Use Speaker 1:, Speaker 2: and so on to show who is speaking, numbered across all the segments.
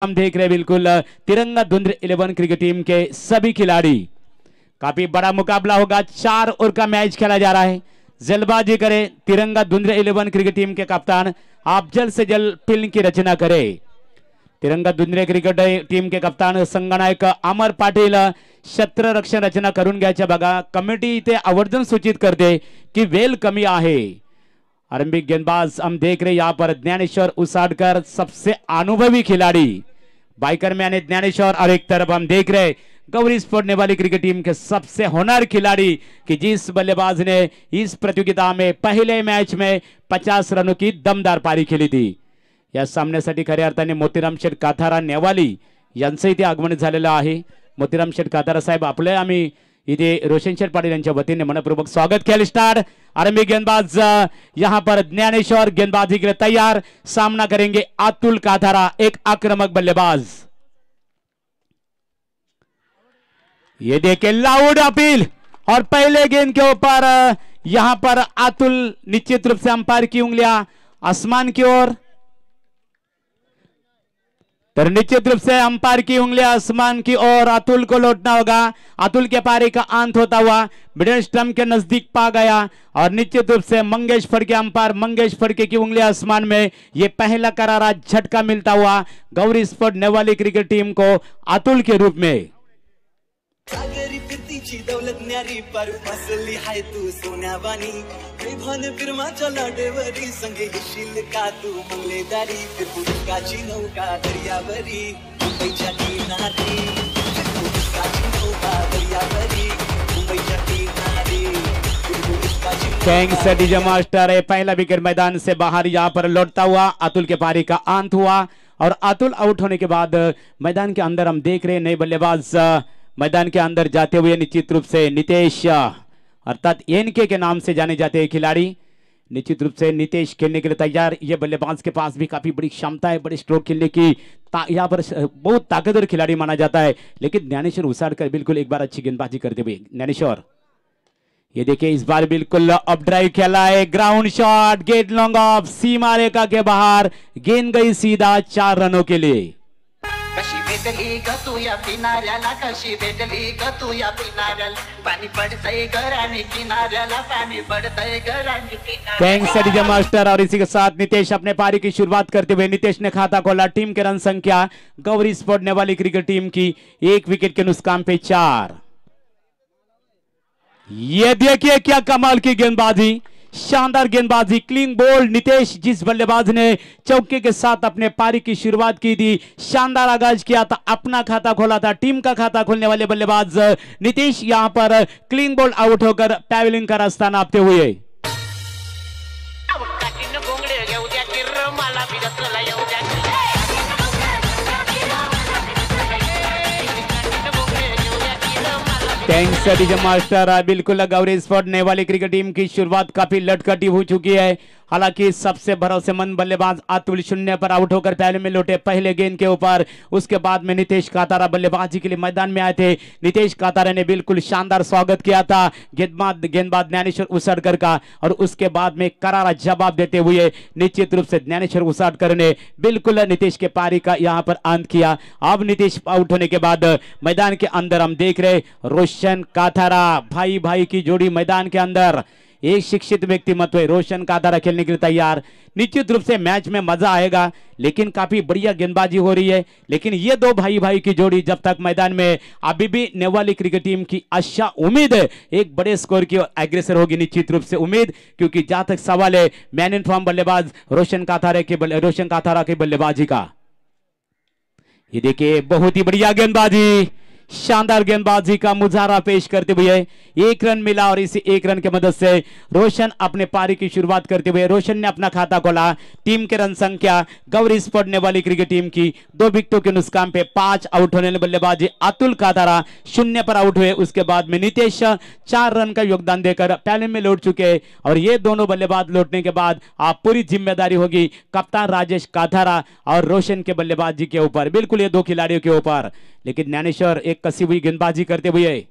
Speaker 1: हम देख रहे हैं बिल्कुल तिरंगा धुंध 11 क्रिकेट टीम के सभी खिलाड़ी। काफी बड़ा मुकाबला होगा, 4 ओवर का मैच खेला जा रहा है। जल्दबाजी करें तिरंगा धुंध 11 क्रिकेट टीम के कप्तान, आप जल्द से जल्द फिल्म की रचना करें। तिरंगा धुंद क्रिकेट टीम के कप्तान संगनायक अमर पाटील क्षेत्ररक्षण रचना करून घ्यायच्या बघा। कमिटी इथे आवर्जून सूचित करते कि वेल कमी आहे। आरंभिक गेंदबाज हम देख रहे यहाँ पर ज्ञानेश्वर उसाडकर, सबसे अनुभवी खिलाड़ी बाइकर में आने ज्ञानेश्वर, और एक तरफ हम देख रहे गौरी स्पोर्ट नेवाली क्रिकेट टीम के सबसे होनहार खिलाड़ी कि जिस बल्लेबाज ने इस प्रतियोगिता में पहले मैच में 50 रनों की दमदार पारी खेली थी। या सामन्यासाठी खऱ्या अर्थाने मोतीराम शेठ काथारा नेवाली यांचं इथे आगमन झालेलं आहे। मोतीराम शेठ काथारा साहेब आपले आम्ही इथे रोशन शेठ पाटील यांच्या वतीने मनपूर्वक स्वागत खेल स्टार्ट। आरंभिक गेंदबाज यहां पर ज्ञानेश्वर गेंदबाजी के लिए तैयार, सामना करेंगे अतुल काथारा, एक आक्रामक बल्लेबाज। ये देखे लाउड अपील और पहले गेंद के ऊपर यहां पर अतुल निश्चित रूप से अंपायर की उंगलियां आसमान की ओर, तो निश्चित रूप से अंपायर की उंगलियां आसमान की ओर। अतुल को लौटना होगा। अतुल के पारी का अंत होता हुआ मिडिल स्टंप के नजदीक पा गया और निश्चित रूप से मंगेश फड़के अंपायर मंगेश फड़के की उंगलियां आसमान में। ये पहला करारा झटका मिलता हुआ गौरी स्पोर्ट नेवाली क्रिकेट टीम को अतुल के रूप में।
Speaker 2: दौलत न्यारी पर फसली है तू सोन्यावानी, भान फिरमाच्या लाटेवरी संगे येशील का तू मंगलेदारी, फिरपुष्काची नौका दर्यावरी मुंबईच्या किनारी, फिरपुष्काची नौका दर्यावरी मुंबईच्या किनारी, फिरपुष्काची।
Speaker 1: Thanks DJ master. पहला विकेट मैदान से बाहर यहाँ पर लौटता हुआ अतुल के पारी का अंत हुआ और अतुल आउट होने के बाद मैदान के अंदर हम देख रहे हैं नए बल्लेबाज मैदान के अंदर जाते हुए निश्चित रूप से नितेश अर्थात एनके के नाम से जाने जाते हैं खिलाड़ी। निश्चित रूप से नितेश खेलने के लिए तैयार। ये बल्लेबाज के पास भी काफी बड़ी क्षमता है, बड़े स्ट्रोक खेलने की। यहाँ पर बहुत ताकतवर खिलाड़ी माना जाता है, लेकिन ज्ञानेश्वर उसाडकर बिल्कुल एक बार अच्छी गेंदबाजी करते हुए। ज्ञानेश्वर ये देखिए इस बार बिल्कुल अप ड्राइव खेला है, ground shot, gate long off, सीमा रेखा के बाहर, गेंद गई सीधा 4 रनों के लिए।
Speaker 3: कशी भेटली ग तू या किनाऱ्याला, कशी भेटली ग तू या किनाऱ्याला, पाणी पडतंय घराने किनाऱ्याला, पाणी पडतंय घराने किनाऱ्याला।
Speaker 1: Thanks DJ master. और इसी के साथ नितेश अपने पारी की शुरुआत करते हुए नितेश ने खाता खोला। टीम के रन संख्या गौरी स्पोर्ट नेवाली क्रिकेट टीम की 1 विकेट के नुकसान पे 4। ये देखिए क्या कमाल की गेंदबाजी, शानदार गेंदबाजी, क्लीन बोल्ड। नितेश जिस बल्लेबाज ने चौके के साथ अपने पारी की शुरुआत की थी, शानदार आगाज किया था, अपना खाता खोला था, टीम का खाता खोलने वाले बल्लेबाज नितेश यहां पर क्लीन बोल्ड आउट होकर पैवलिंग का रास्ता नापते हुए। Thanks DJ master. बिल्कुल गौरी स्पोर्ट नेवाली क्रिकेट टीम की शुरुआत काफी लटखटी हो चुकी है। हालांकि सबसे भरोसेमंद बल्लेबाज अतुल 0 पर आउट होकर पहले में लौटे पहले गेंद के ऊपर। उसके बाद में नितेश कातारा बल्लेबाजी के लिए मैदान में आए थे। नितेश कातारा ने बिल्कुल शानदार स्वागत किया था गेंदबाज ज्ञानेश्वर उसाडकर का, और उसके बाद में करारा जवाब देते हुए निश्चित रूप से ज्ञानेश्वर उसाडकर ने बिल्कुल नितेश के पारी का यहाँ पर अंत किया। अब नितेश आउट होने के बाद मैदान के अंदर हम देख रहे रोशन काथारा, भाई भाई की जोड़ी मैदान के अंदर। एक शिक्षित व्यक्तिमत्व है, रोशन काथारा खेलने के लिए तैयार। निश्चित रूप से मैच में मजा आएगा, लेकिन काफी बढ़िया गेंदबाजी हो रही है। लेकिन ये दो भाई भाई की जोड़ी जब तक मैदान में, अभी भी नेवाली क्रिकेट टीम की आशा उम्मीद है एक बड़े स्कोर की एग्रेसर होगी, निश्चित रूप से उम्मीद, क्योंकि जहां तक सवाल है मैन इन फॉर्म बल्लेबाज रोशन काथारा के बल्लेबाजी का। ये देखिए बहुत ही बढ़िया गेंदबाजी, शानदार गेंदबाजी का मुजाहरा पेश करते हुए 1 रन मिला, और इसी 1 रन की मदद से रोशन अपने पारी की शुरुआत करते हुए रोशन ने अपना खाता खोला। टीम के रन संख्या गौरी स्पोर्ट नेवाली क्रिकेट टीम की 2 विकेटों के नुकसान पे 5। आउट होने वाले बल्लेबाजी अतुल काथारा 0 पर आउट हुए। उसके बाद में नितेश 4 रन का योगदान देकर पहले में लौट चुके, और ये दोनों बल्लेबाज लौटने के बाद आप पूरी जिम्मेदारी होगी कप्तान राजेश काथारा और रोशन के बल्लेबाजी के ऊपर, बिल्कुल ये 2 खिलाड़ियों के ऊपर। लेकिन ज्ञानेश्वर एक कसी हुई गेंदबाजी करते हुए,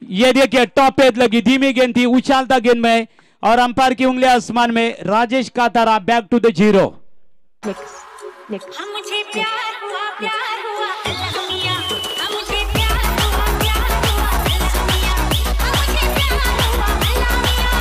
Speaker 1: ये देखिए टॉप पे लगी, धीमी गेंद थी, उछालता गेंद में, और अंपायर की उंगलियां आसमान में। Rajesh Kathara back to the 0।
Speaker 4: हम मुझे प्यार हुआ अल्लाह मियां, हम मुझे प्यार हुआ अल्लाह मियां, हम मुझे प्यार हुआ अल्लाह मियां।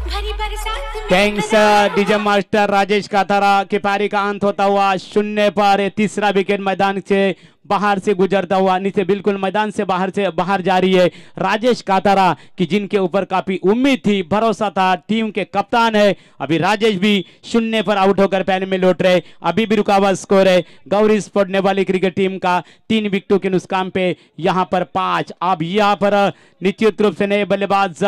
Speaker 4: भरी बरसात में
Speaker 1: थैंक्स डीजे मास्टर राजेश काथारा की पारी का अंत होता हुआ 0 पर। तीसरा विकेट मैदान से बाहर से गुजरता हुआ नीचे बिल्कुल मैदान से बाहर जा रही है राजेश काथारा की, जिनके ऊपर काफी उम्मीद थी, भरोसा था, टीम के कप्तान है। अभी राजेश भी 0 पर आउट होकर पहले में लौट रहे। अभी भी रुका हुआ स्कोर है गौरी स्पोर्ट नेवाली क्रिकेट टीम का 3 विकेटों के नुकसान पे यहां पर 5। अब यहां पर निश्चित रूप से नए बल्लेबाज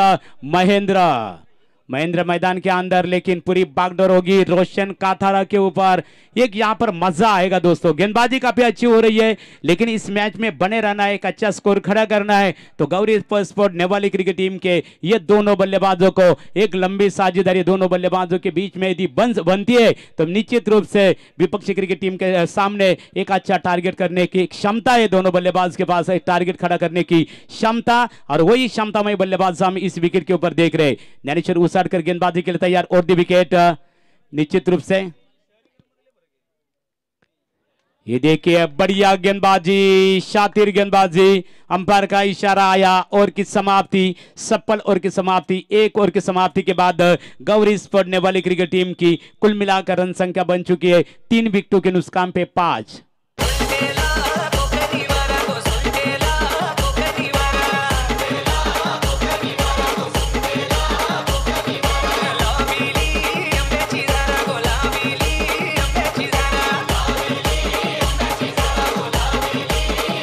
Speaker 1: महेंद्र मैदान के अंदर, लेकिन पूरी बागडोर होगी रोशन काथारा के ऊपर। एक यहाँ पर मजा आएगा दोस्तों, गेंदबाजी काफी अच्छी हो रही है, लेकिन इस मैच में बने रहना है, एक अच्छा स्कोर खड़ा करना है। तो गौरी स्पोर्ट नेवाली क्रिकेट टीम के ये दोनों बल्लेबाजों को एक लंबी साझेदारी दोनों बल्लेबाजों के बीच में यदि बनती है तो निश्चित रूप से विपक्षी क्रिकेट टीम के सामने एक अच्छा टारगेट करने की क्षमता है। दोनों बल्लेबाज के पास एक टारगेट खड़ा करने की क्षमता, और वही क्षमता में बल्लेबाज हम इस विकेट के ऊपर देख रहे। ज्ञानेश्वर उसाटकर गेंदबाजी के लिए तैयार और दी विकेट निश्चित रूप से। ये देखिए बढ़िया गेंदबाजी, शातिर गेंदबाजी, अंपायर का इशारा आया। ओवर की समाप्ति, सफल ओवर की समाप्ति। एक ओवर की समाप्ति के बाद गौरी स्पोर्ट नेवाली क्रिकेट टीम की कुल मिलाकर रन संख्या बन चुकी है 3 विकेटों के नुकसान पे 5।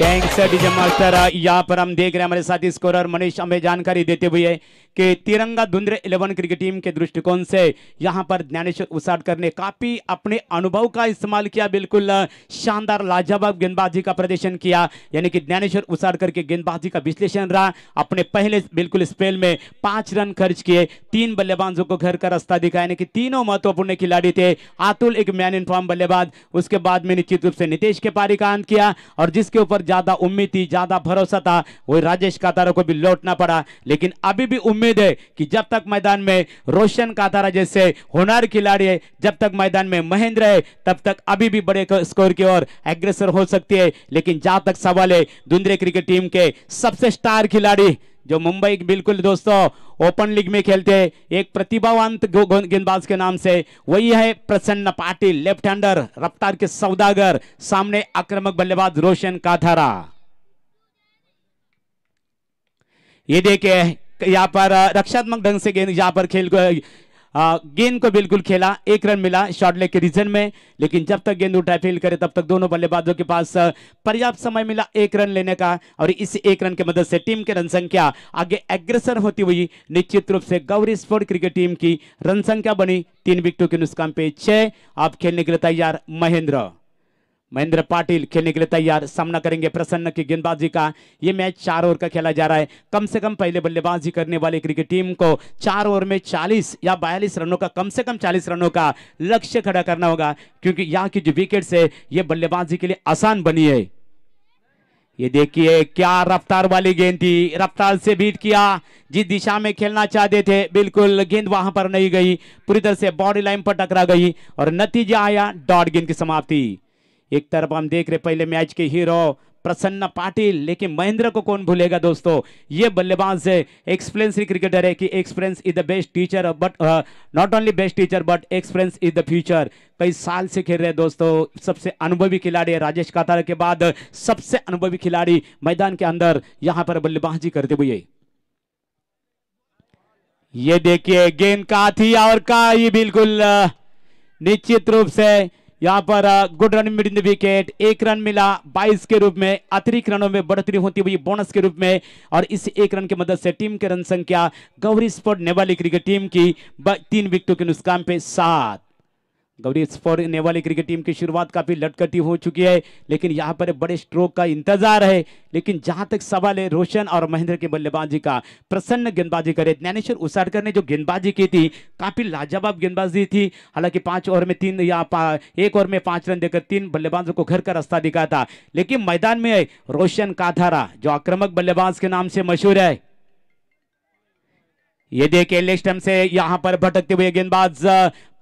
Speaker 1: Thanks DJ master. यहाँ पर हम देख रहे हैं हमारे साथी स्कोरर मनीष हमें जानकारी देते हुए कि तिरंगा धुंधरे 11 क्रिकेट टीम के दृष्टिकोण से यहाँ पर ज्ञानेश्वर उसाटकर ने काफी अपने अनुभव का इस्तेमाल किया, बिल्कुल शानदार लाजवाब गेंदबाजी का प्रदर्शन किया। यानी कि ज्ञानेश्वर उसाटकर के गेंदबाजी का विश्लेषण रहा। अपने पहले बिल्कुल स्पेल में 5 रन खर्च किए, 3 बल्लेबाजों को घर का रास्ता दिखाया, यानी कि तीनों महत्वपूर्ण खिलाड़ी थे। अतुल एक मैन इन फॉर्म बल्लेबाज, उसके बाद में निश्चित रूप से नितेश के पारी का अंत किया, और जिसके ऊपर ज्यादा उम्मीद थी, ज्यादा भरोसा था, वो राजेश काथारा को भी लौटना पड़ा। लेकिन अभी भी उम्मीद है कि जब तक मैदान में रोशन काथारा जैसे होनहार खिलाड़ी है, जब तक मैदान में महेंद्र है, तब तक अभी भी बड़े स्कोर की ओर अग्रसर हो सकती है। लेकिन जहां तक सवाल है धुंधरे क्रिकेट टीम के सबसे स्टार खिलाड़ी जो मुंबई बिल्कुल दोस्तों ओपन लीग में खेलते हैं, एक प्रतिभावान गेंदबाज के नाम से, वही है प्रसन्न पाटिल, लेफ्ट हैंडर, रफ्तार के सौदागर, सामने आक्रामक बल्लेबाज रोशन काथारा। ये देखिए यहाँ पर रक्षात्मक ढंग से गेंद यहाँ पर गेंद को बिल्कुल खेला, 1 रन मिला शॉर्ट लेग के रीजन में। लेकिन जब तक गेंद उठाए फील्ड करे तब तक दोनों बल्लेबाजों के पास पर्याप्त समय मिला 1 रन लेने का, और इस 1 रन की मदद से टीम की रन संख्या आगे अग्रसर होती हुई निश्चित रूप से गौरी स्पोर्ट क्रिकेट टीम की रन संख्या बनी 3 विकेटों के नुकसान पे 6। आप खेलने के लिए तैयार महेंद्र पाटिल खेलने के लिए तैयार, सामना करेंगे प्रसन्न की गेंदबाजी का। यह मैच 4 ओवर का खेला जा रहा है। कम से कम पहले बल्लेबाजी करने वाली क्रिकेट टीम को 4 ओवर में 40 या 42 रनों का, कम से कम 40 रनों का लक्ष्य खड़ा करना होगा, क्योंकि यहाँ की जो विकेट्स है ये बल्लेबाजी के लिए आसान बनी है। ये देखिए क्या रफ्तार वाली गेंद थी, रफ्तार से बीट किया, जिस दिशा में खेलना चाहते थे बिल्कुल गेंद वहां पर नहीं गई, पूरी तरह से बॉडी लाइन पर टकरा गई, और नतीजा आया डॉट गेंद की समाप्ति। एक तरफ हम देख रहे पहले मैच के हीरो प्रसन्न पाटिल, लेकिन महेंद्र को कौन भूलेगा दोस्तों। ये बल्लेबाज है, एक्सपीरियंस क्रिकेटर है कि experience is the best teacher, but not only best teacher but experience is the future. कई साल से खेल रहे दोस्तों, सबसे अनुभवी खिलाड़ी है। राजेश काथारा के बाद सबसे अनुभवी खिलाड़ी मैदान के अंदर यहां पर बल्लेबाजी करते हुए। ये देखिए गेंद का थी और का ये बिल्कुल निश्चित रूप से यहां पर good run mid in the wicket, 1 run मिला 22 के रूप में, अतिरिक्त रनों में बढ़ोतरी होती हुई बोनस के रूप में, और इस 1 रन की मदद से टीम के रन संख्या गौरी स्पोर्ट नेवाली क्रिकेट टीम की 3 विकेटों के नुकसान पे 7। गौरी स्पोर्ट नेवाली क्रिकेट टीम की शुरुआत काफी लटकटी हो चुकी है, लेकिन यहां पर बड़े स्ट्रोक का इंतजार है। लेकिन जहां तक सवाल है रोशन और महेंद्र की बल्लेबाजी का, प्रसन्न गेंदबाजी करे। ज्ञानेश्वर उसाटकर ने जो गेंदबाजी की थी काफी लाजवाब गेंदबाजी थी। हालांकि 1 ओवर में 5 रन देकर 3 बल्लेबाजों को घर का रास्ता दिखा था। लेकिन मैदान में रोशन काथारा जो आक्रामक बल्लेबाज के नाम से मशहूर है, ये देखिए लेग स्टंप से यहां पर भटकते हुए गेंदबाज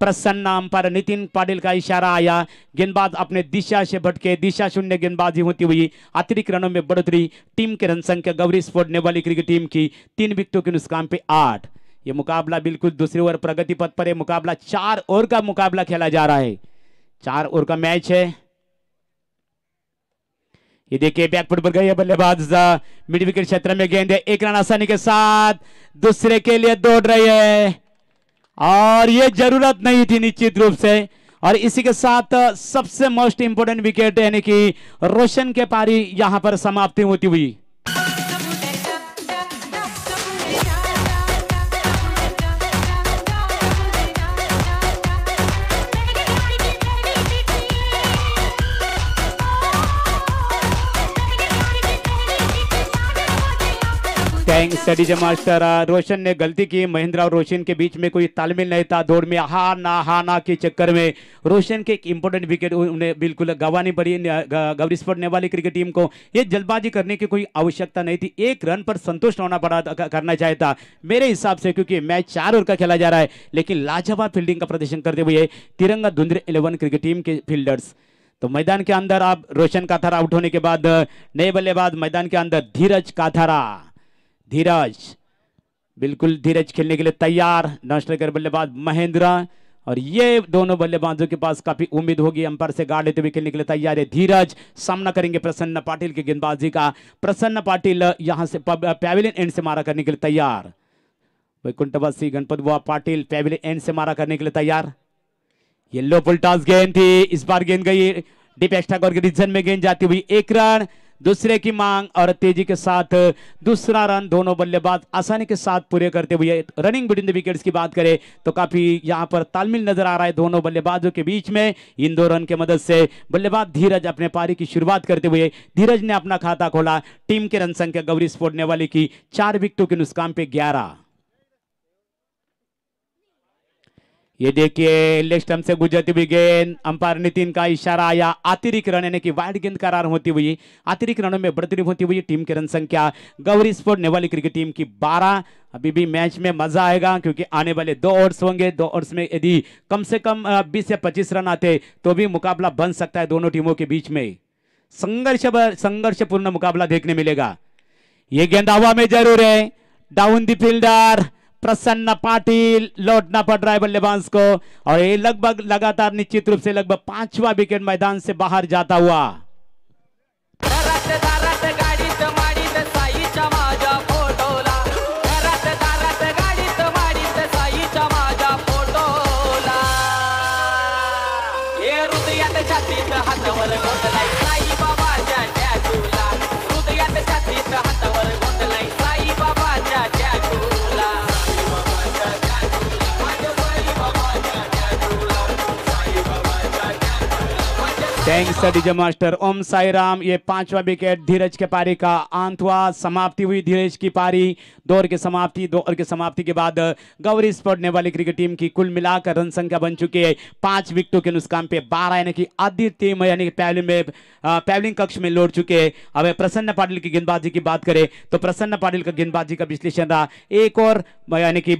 Speaker 1: प्रसन्न नाम पर नितिन पाटिल का इशारा आया। गेंदबाज अपने दिशा से भटके, दिशा शून्य गेंदबाजी होती हुई अतिरिक्त रनों में बढ़ोतरी। टीम के रन संख्या गौरी स्पोर्ट नेवाली क्रिकेट टीम की 3 विकेटों के नुकसान पे 8। ये मुकाबला बिल्कुल दूसरी ओवर प्रगति पथ पर है। मुकाबला 4 ओवर का मुकाबला खेला जा रहा है, 4 ओवर का मैच है। ये देखिए बैकफुट पर गई है बल्लेबाज, मिड विकेट क्षेत्र में गेंद है, 1 रन आसानी के साथ दूसरे के लिए दौड़ रही है और ये जरूरत नहीं थी निश्चित रूप से। और इसी के साथ सबसे मोस्ट इंपोर्टेंट विकेट यानी कि रोशन के पारी यहां पर समाप्ति होती हुई। Thanks DJ master. रोशन ने गलती की, महेंद्र और रोशन के बीच में कोई तालमेल नहीं था। दौड़ में हा ना के चक्कर में रोशन के एक इंपॉर्टेंट विकेट उन्हें बिल्कुल गंवानी पड़ी गौरी स्पोर्ट नेवाली क्रिकेट टीम को। ये जल्दबाजी करने की कोई आवश्यकता नहीं थी, 1 रन पर संतुष्ट होना पड़ा करना चाहिए था मेरे हिसाब से, क्योंकि मैच 4 ओवर का खेला जा रहा है। लेकिन लाजवाब फील्डिंग का प्रदर्शन करते हुए तिरंगा धुंधर 11 क्रिकेट टीम के फील्डर्स। तो मैदान के अंदर आप रोशन काथारा आउट होने के बाद नए बल्लेबाज मैदान के अंदर धीरज काथारा। धीरज बिल्कुल धीरज खेलने के लिए तैयार। नॉन स्ट्राइकर बल्लेबाज महेंद्र, और ये दोनों बल्लेबाजों के पास काफी उम्मीद होगी, अंपायर से गार्ड लेते हुए खेलने के लिए तैयार है। धीरज सामना करेंगे प्रसन्न पाटिल की गेंदबाजी का। प्रसन्न पाटिल यहां से पैविलियन एंड से मारा करने के लिए तैयार। वैकुंठवासी गणपत बुआ पाटिल पैविलियन एंड से मारा करने के लिए तैयार। येलो फुल टॉस गेंद थी, इस बार गेंद गई डीप एक्स्ट्रा कवर के रीजन में, गेंद जाती हुई 1 रन। दूसरे की मांग और तेजी के साथ दूसरा रन दोनों बल्लेबाज आसानी के साथ पूरे करते हुए। रनिंग बिटवीन द विकेट्स की बात करें तो काफी यहां पर तालमेल नजर आ रहा है दोनों बल्लेबाजों के बीच में। इन 2 रन के मदद से बल्लेबाज धीरज अपने पारी की शुरुआत करते हुए धीरज ने अपना खाता खोला। टीम के रन संख्या गौरी स्पोर्ट नेवाली की 4 विकेटों के नुकसान पे 11। ये देखिए लेग स्टंप से गुजरती हुई गेंद, अंपायर नितिन का इशारा आया। अतिरिक्त रन यानी कि वाइड गेंद करार होती हुई, अतिरिक्त रनों में बढ़ोतरी होती हुई। टीम के रन संख्या गौरी स्पोर्ट नेवाली क्रिकेट टीम की 12। अभी भी मैच में मजा आएगा क्योंकि आने वाले 2 ओवर्स होंगे। 2 ओवर्स में यदि कम से कम 20 से 25 रन आते तो भी मुकाबला बन सकता है। दोनों टीमों के बीच में संघर्षपूर्ण मुकाबला देखने मिलेगा। ये गेंद हवा में जरूर है, डाउन द फील्डर प्रसन्न पाटिल, लौटना पड़ रहा है बल्लेबाज को। और ये लगभग लगातार निश्चित रूप से लगभग 5वां विकेट मैदान से बाहर जाता हुआ। Thanks DJ master. Om Sai Ram. ये 5वां विकेट धीरज के पारी का अंत हुआ, समाप्ति हुई धीरज की पारी। 2 ओवर की समाप्ति, 2 ओवर की समाप्ति के बाद गौरी स्पोर्ट नेवाली क्रिकेट टीम की कुल मिलाकर रन संख्या बन चुकी है 5 विकेटों के नुकसान पे 12, यानी कि आधी टीम यानी कि पैवलिंग कक्ष में लौट चुके हैं। अब प्रसन्न पाटिल की गेंदबाजी की बात करें तो प्रसन्न पाटिल का गेंदबाजी का विश्लेषण रहा, 1 और यानी कि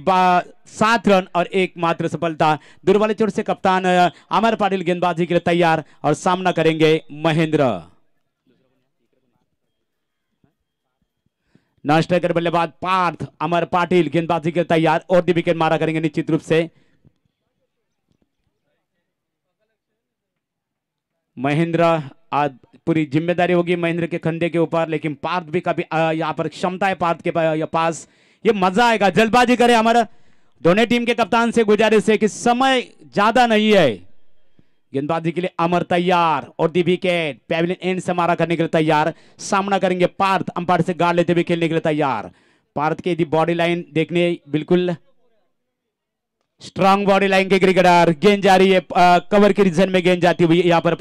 Speaker 1: 7 रन और 1 मात्र सफलता। दुर्वाले चोट से कप्तान अमर पाटिल गेंदबाजी के लिए तैयार और सामना करेंगे महेंद्र। नॉन स्ट्राइकर बल्लेबाज पार्थ अमर पाटिल गेंदबाजी के लिए तैयार और दी विकेट मारा करेंगे निश्चित रूप से महेंद्र। आज पूरी जिम्मेदारी होगी महेंद्र के कंधे के ऊपर, लेकिन पार्थ भी काफी यहाँ पर क्षमता है पार्थ के पास। ये मजा आएगा, जल्दबाजी करे हमारा। दोनों टीम के कप्तान से गुजारिश है कि समय ज्यादा नहीं है। गेंदबाजी के लिए अमर तैयार और दी विकेट पैविलियन एंड से मारा करने के लिए तैयार। सामना करेंगे पार्थ, अंपायर से गार्ड लेते हुए खेलने के लिए तैयार। पार्थ की बॉडी लाइन देखने बिल्कुल स्ट्रांग बॉडी लाइन के क्रिकेटर। गेंद जा रही है कवर के रीजन में, गेंद जाती हुई यहाँ पर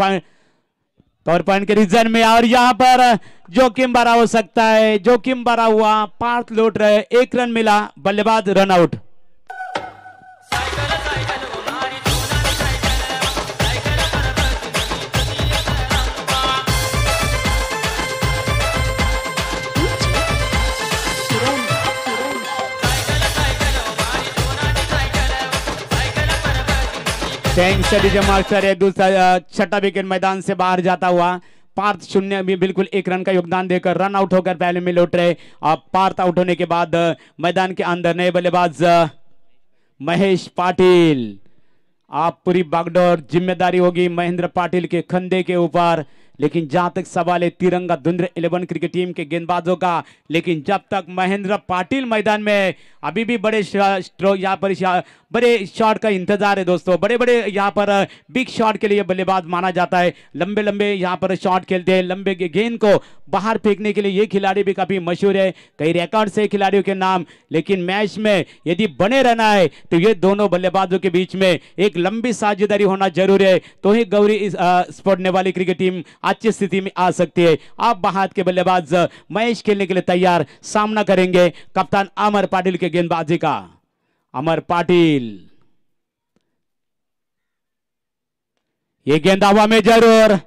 Speaker 1: कवर पॉइंट के रीजन में, और यहाँ पर जोखिम भरा हो सकता है। जोखिम भरा हुआ, पार्थ लौट रहे, 1 रन मिला, बल्लेबाज run out. Thanks DJ master है। दूसरा छठा विकेट मैदान से बाहर जाता हुआ पार्थ शून्य भी बिल्कुल 1 रन का योगदान देकर रन आउट होकर पहले में लौट रहे। अब पार्थ आउट होने के बाद मैदान के अंदर नए बल्लेबाज महेश पाटिल। आप पूरी बागडोर जिम्मेदारी होगी महेंद्र पाटिल के कंधे के ऊपर, लेकिन जहां तक सवाल है तिरंगा धुंधर 11 क्रिकेट टीम के गेंदबाजों का, लेकिन जब तक महेंद्र पाटिल मैदान में अभी भी बड़े स्ट्रोक यहाँ पर बड़े शॉट का इंतजार है दोस्तों। बड़े बड़े यहाँ पर बिग शॉट के लिए बल्लेबाज माना जाता है, लंबे लंबे यहाँ पर शॉट खेलते हैं, लंबे गेंद को बाहर फेंकने के लिए ये खिलाड़ी भी काफी मशहूर है, कई रिकॉर्ड से खिलाड़ियों के नाम। लेकिन मैच में यदि बने रहना है तो ये दोनों बल्लेबाजों के बीच में एक लंबी साझेदारी होना जरूरी है, तो ही गौरी स्पोर्ट नेवाली क्रिकेट टीम अच्छी स्थिति में आ सकती है। आप बाहात के बल्लेबाज महेश खेलने के लिए तैयार, सामना करेंगे कप्तान अमर पाटिल के गेंदबाजी का। अमर पाटिल, ये गेंद हवा में जरूर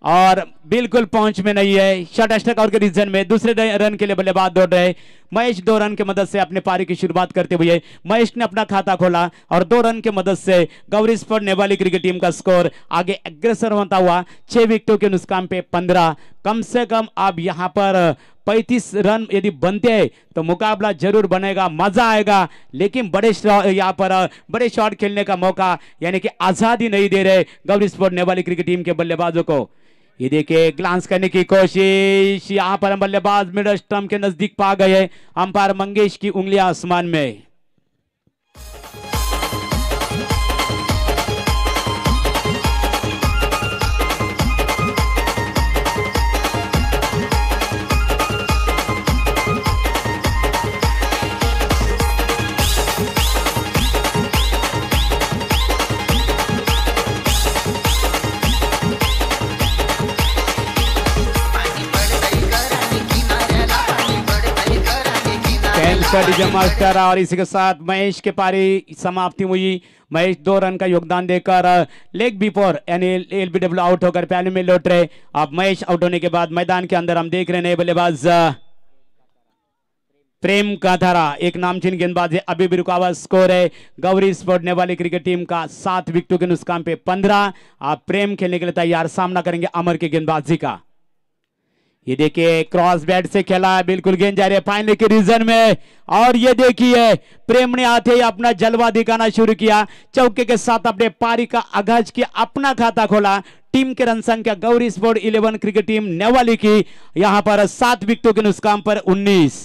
Speaker 1: और बिल्कुल पहुंच में नहीं है। शॉट स्ट्राइक आउट के रीजन में दूसरे रन के लिए बल्लेबाज दौड़ रहे। महेश 2 रन की मदद से अपने पारी की शुरुआत करते हुए महेश ने अपना खाता खोला और 2 रन की मदद से गौरी स्पोर्ट नेवाली क्रिकेट टीम का स्कोर आगे अग्रसर होता हुआ 6 विकेटों के नुकसान पे 15। कम से कम अब यहां पर 35 रन यदि बनते हैं तो मुकाबला जरूर बनेगा, मजा आएगा। लेकिन बड़े यहाँ पर बड़े शॉट खेलने का मौका यानी कि आजादी नहीं दे रहे गौरी स्पोर्ट नेवाली क्रिकेट टीम के बल्लेबाजों को। ये देखिए ग्लांस करने की कोशिश, यहां पर बल्लेबाज मिडल स्टंप के नजदीक पा गए। अंपायर मंगेश की उंगलियां आसमान में। डीजे मास्टर और इसी के साथ महेश के पारी समाप्ति हुई। महेश 2 रन का योगदान देकर लेग बिफोर यानी एलबीडब्ल्यू आउट होकर पहले में लौट रहे। अब महेश आउट होने के बाद मैदान के अंदर हम देख रहे हैं बल्लेबाज प्रेम काथारा, एक नामचीन गेंदबाज है, अभी भी रुका हुआ स्कोर है गौरी स्पोर्ट नेवाली क्रिकेट टीम का 7 विकेटों के नुकसान पे 15। आप प्रेम खेलने के लिए तैयार, सामना करेंगे अमर के गेंदबाजी का। ये देखिए क्रॉस बैट से खेला है, बिल्कुल गेंद जा रही है फाइनल के रीजन में और ये देखिए प्रेम ने आते ही अपना जलवा दिखाना शुरू किया, चौके के साथ अपने पारी का आगाज किया, अपना खाता खोला। टीम के रन संख्या गौरी स्पोर्ट 11 क्रिकेट टीम नेवाली की यहां पर 7 विकेटों के नुकसान पर 19।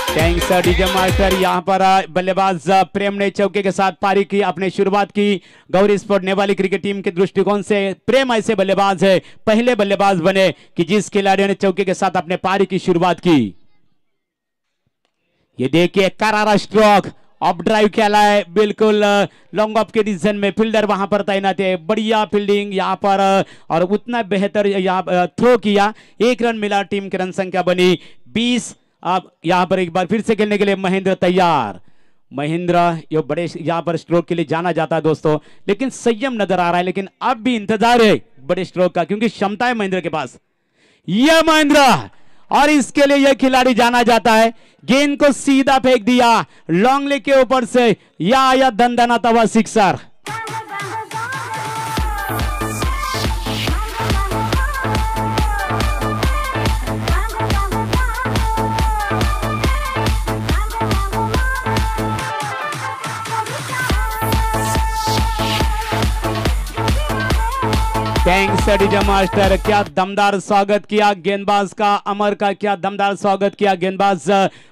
Speaker 1: Thanks DJ master. यहां पर बल्लेबाज प्रेम ने चौके के साथ पारी की, अपने शुरुआत की गौरी स्पोर्ट नेवाली क्रिकेट टीम के दृष्टिकोण से। प्रेम ऐसे बल्लेबाज है, पहले बल्लेबाज बने कि जिस खिलाड़ियों ने चौके के साथ अपने पारी की शुरुआत की। ये देखिए करारा स्ट्रोक, ऑफ ड्राइव खेला है, बिल्कुल लॉन्ग ऑफ के डिसीजन में फील्डर वहां पर तैनात है, बढ़िया फील्डिंग यहां पर और उतना बेहतर यहां थ्रो किया। 1 रन मिला, टीम की रन संख्या बनी 20। अब यहां पर एक बार फिर से खेलने के लिए महेंद्र तैयार। महेंद्र ये बड़े यहां पर स्ट्रोक के लिए जाना जाता है दोस्तों, लेकिन संयम नजर आ रहा है, लेकिन अब भी इंतजार है बड़े स्ट्रोक का क्योंकि क्षमता है महेंद्र के पास। यह महेंद्र और इसके लिए यह खिलाड़ी जाना जाता है। गेंद को सीधा फेंक दिया लॉन्ग लेग के ऊपर से, या आया दंदनाता हुआ सिक्सर। Thanks DJ master. क्या दमदार स्वागत किया गेंदबाज का, अमर का क्या दमदार स्वागत किया गेंदबाज